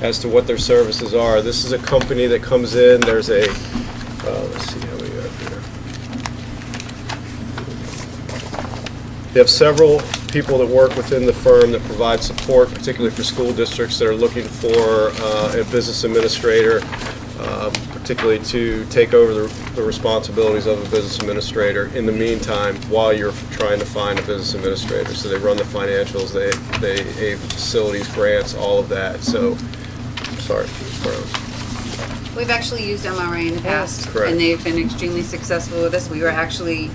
as to what their services are. This is a company that comes in. There's a, let's see how we got here. They have several people that work within the firm that provide support, particularly for school districts that are looking for a business administrator, particularly to take over the responsibilities of a business administrator in the meantime while you're trying to find a business administrator. So they run the financials, they aid facilities, grants, all of that. So, sorry. We've actually used MRA in the past. Correct. And they've been extremely successful with us. We were actually,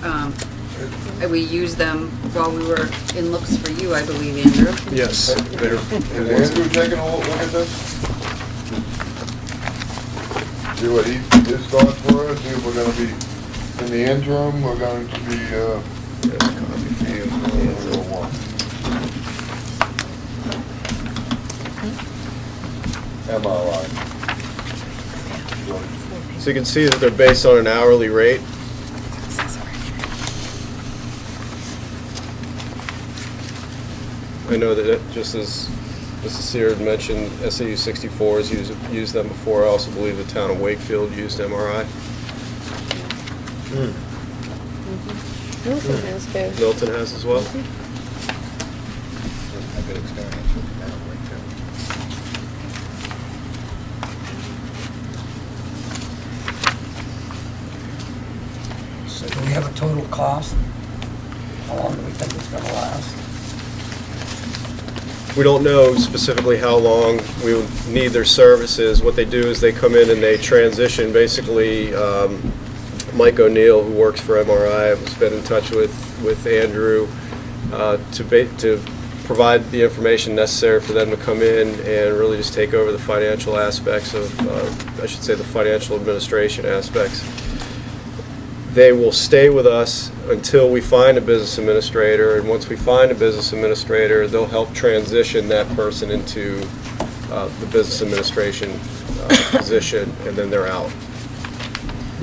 we used them while we were in looks for you, I believe, Andrew. Yes. Is Andrew taking a look at this? See what his thoughts were, see if we're gonna be, in the interim, we're going to be, There's a copy for you. MRI. So you can see that they're based on an hourly rate. I know that just as Mr. Sear had mentioned, SAU 64 has used them before. I also believe the town of Wakefield used MRI. Milton has too. Milton has as well. A good experience with that, Wakefield. So do we have a total cost? How long do we think it's gonna last? We don't know specifically how long we would need their services. What they do is they come in and they transition. Basically, Mike O'Neill, who works for MRI, has been in touch with Andrew to provide the information necessary for them to come in and really just take over the financial aspects of, I should say, the financial administration aspects. They will stay with us until we find a business administrator, and once we find a business administrator, they'll help transition that person into the business administration position, and then they're out.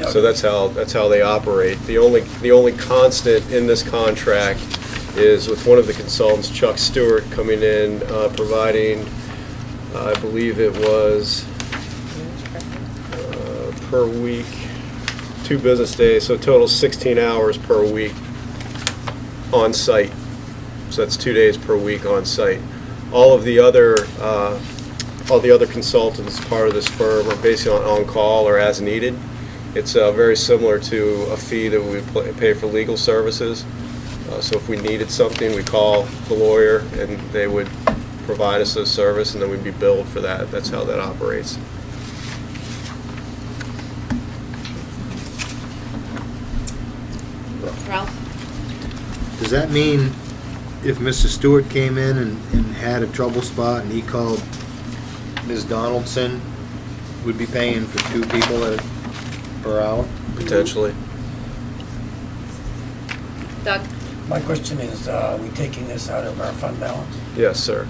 So that's how they operate. The only constant in this contract is with one of the consultants, Chuck Stewart, coming in providing, I believe it was per week, 2 business days, so total 16 hours per week on site. So that's 2 days per week on site. All the other consultants part of this firm are basically on call or as needed. It's very similar to a fee that we pay for legal services. So if we needed something, we call the lawyer and they would provide us a service, and then we'd be billed for that. That's how that operates. Ralph? Does that mean if Mr. Stewart came in and had a trouble spot and he called Ms. Donaldson, we'd be paying for 2 people per hour? Potentially. Doug? My question is, are we taking this out of our fund balance? Yes, sir.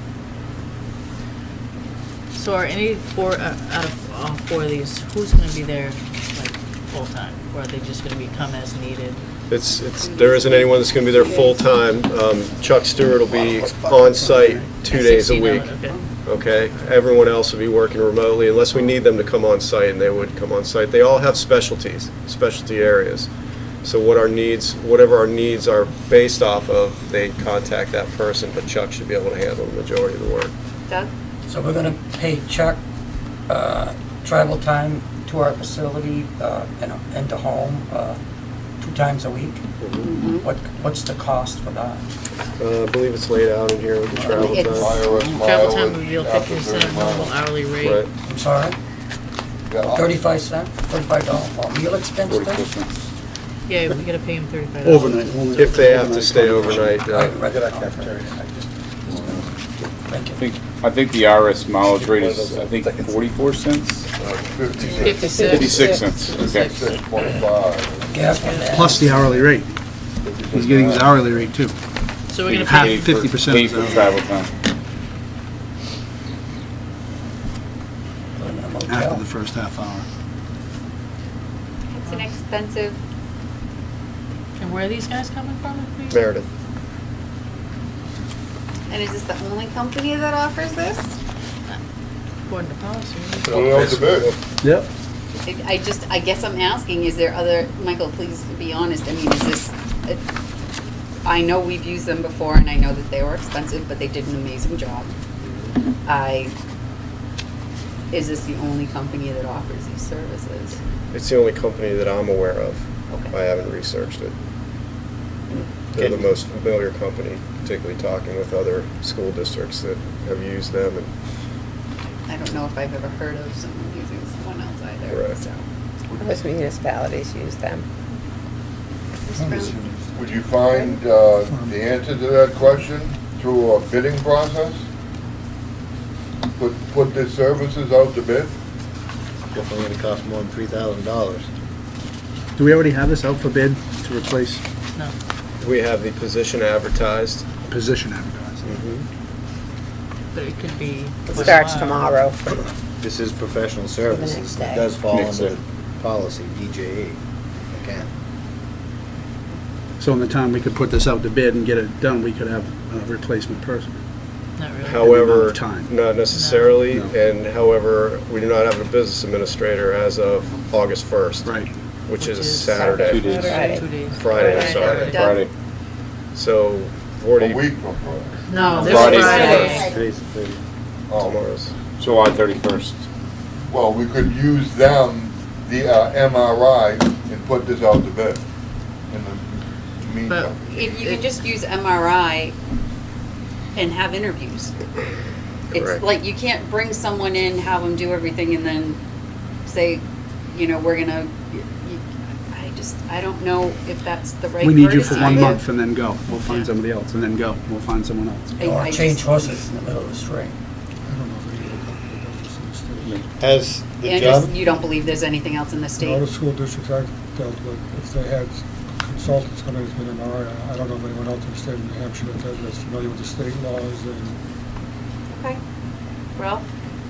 So are any four out of all 4 of these, who's gonna be there like full-time? Or are they just gonna become as needed? There isn't anyone that's going to be there full-time. Chuck Stewart will be on site 2 days a 16 week. hours, Okay? Everyone else will be working remotely unless we need them to come on site, and they would come on site. They all have specialty areas. So whatever our needs are based off of, they contact that person, but Chuck should be able to handle the majority of the work. Doug? So we're gonna pay Chuck travel time to our facility and to home 2 times a week. What's the cost for that? I believe it's laid out in here with the travel It's- time. Travel time would be 50% of normal hourly rate. Right. I'm sorry? 35 cents, $35 for meal expense thing? Yeah, we gotta pay him $35. Overnight. If they have to stay overnight. Regular Cafeteria. Thank you. I think the IRS mileage rate is, 44 cents. 56. 56 cents, okay. 56.25. Gas went down. Plus the hourly rate. He's getting his hourly rate too. So we're gonna Half, pay, 50% Pay of for the travel time. Live in a after motel. the first half hour. It's an expensive, and where are these guys coming from? please? Meredith. and is this the only company that offers this? According to policy. Put it out to bid. Yep. I guess I'm asking, is there other, Michael, please be honest, I mean, is this, I know we've used them before and I know that they were expensive, but they did an amazing job. Is this the only company that offers these services? It's the only company that I'm aware of. Okay. I haven't researched it. They're the most familiar company, particularly talking with other school districts that have used them. And I don't know if I've ever heard of someone using someone else either, Right. so. Most municipalities use them. Would you find the answer to that question through a bidding process? Put the services out to bid? Definitely gonna cost more than $3,000. Do we already have this out for bid to replace No. we have the position advertised. position advertising? But it could be. Starts tomorrow. This is professional next services. day. It does fall Next under day. policy, DJE. Again. So in the time we could put this out to bid and get it done, we could have a replacement person. Not really. However, of time. not necessarily, No. and however, we do not have a business administrator as of August 1st. Right. Which is Two Saturday. days. Friday. 2 days. Friday, I'm sorry. Friday. So, A 40 week from Friday. No, this Friday's Friday. Today's the 30th. Oh, tomorrow's. July 31st. well, we could use them, the MRI, and put this out to bid in the meantime. If you can just use MRI and have interviews. It's Correct. like, you can't bring someone in, have them do everything, and then say, you know, we're gonna, I don't know if that's the right We need you for courtesy. 1 month and then go. We'll find somebody else and then go. We'll find someone else. I- Or I change just- horses in the middle of the string. I don't know if any other company does this in the state. Has the And job, just, you don't believe there's anything else in the In state? all the school districts I've dealt with, if they had consultants come in as been MRI, I don't know of anyone else in the state of New Hampshire that's familiar with the state laws and Okay. Ralph?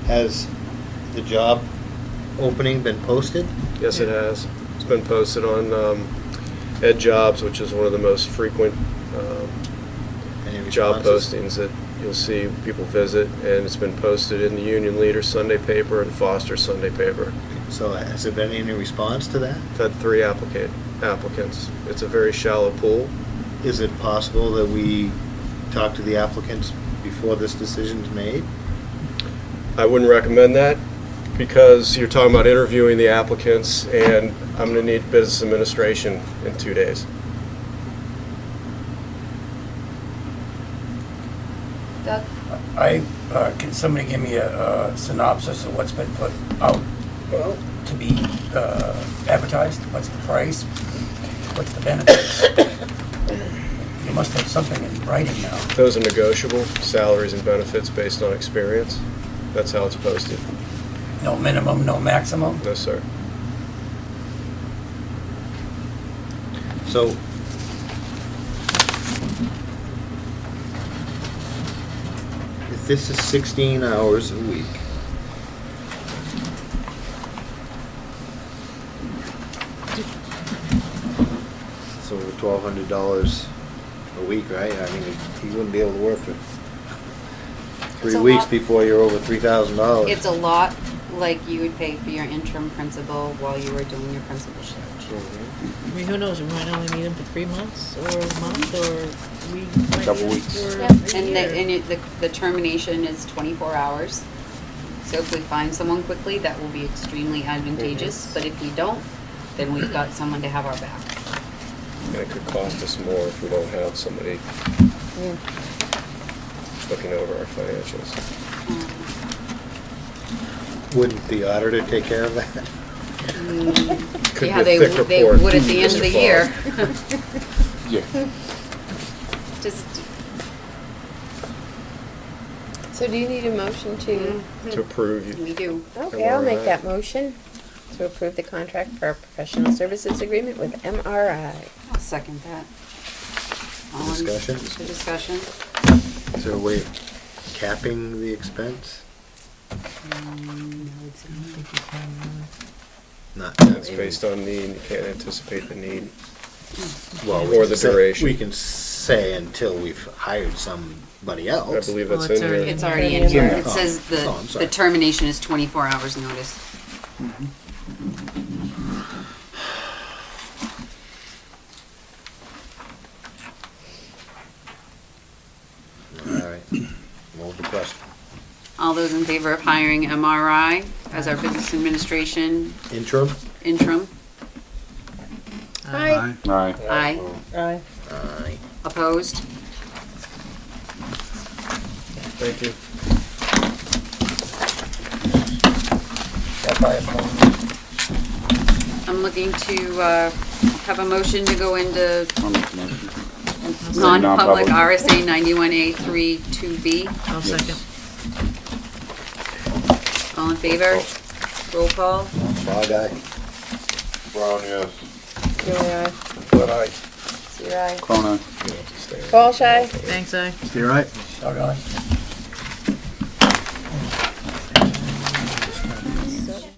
has the job opening been posted? Yes, it has. It's been posted on Ed Jobs, which is one of the most frequent Any job responses? postings that you'll see people visit, and it's been posted in the Union Leader Sunday paper and Foster Sunday paper. So has there been any response to that? I've had 3 applicants. It's a very shallow pool. Is it possible that we talk to the applicants before this decision's made? I wouldn't recommend that because you're talking about interviewing the applicants, and I'm going to need business administration in 2 days. Doug? Can somebody give me a synopsis of what's been put out to be advertised? What's the price? What's the benefits? You must have something in writing now. Those are negotiable, salaries and benefits based on experience. That's how it's posted. No minimum, no maximum? No, sir. So, if this is 16 hours a week, so $1,200 a week, right? I mean, you wouldn't be able to work for 3 It's a weeks lot. before you're over $3,000. It's a lot like you would pay for your interim principal while you were doing your principalship. I mean, who knows, we might only need them for 3 months, or a month, or we might Couple need weeks. them for Yep, a and year. the termination is 24 hours. So if we find someone quickly, that will be extremely advantageous, but if we don't, then we've got someone to have our back. And it could cost us more if we don't have somebody looking over our financials. Wouldn't the auditor take care of that? Could Yeah, be a thick they report, would at the end of the Mr. year. Yeah. Just, So do you need a motion to? to approve. We do. Okay, I'll make that motion to approve the contract for a professional services agreement with MRI. I'll second that. All in- Discussion? For discussion. Is there a way of capping the expense? Not. It's based on need, you can't anticipate the need. Well, or the duration. We can say until we've hired somebody else. I believe that's Well, it's in here. It's already in here. It Oh. says Oh, I'm the sorry. termination is 24 hours notice. All right. Move the question. All those in favor of hiring MRI as our business administration Interim? interim? Aye. Aye. Aye. Aye. Aye. Opposed? Thank you. I'm looking to have a motion to go into I'll make the motion. non-public Non-public. RSA 91A3 2B. I'll second. All in favor? Roll call. Bog eye. Brown, yes. Julie, aye. But I, Sierra, aye. Crone, aye. Paul, aye. Thanks, I. You all right? Doggone.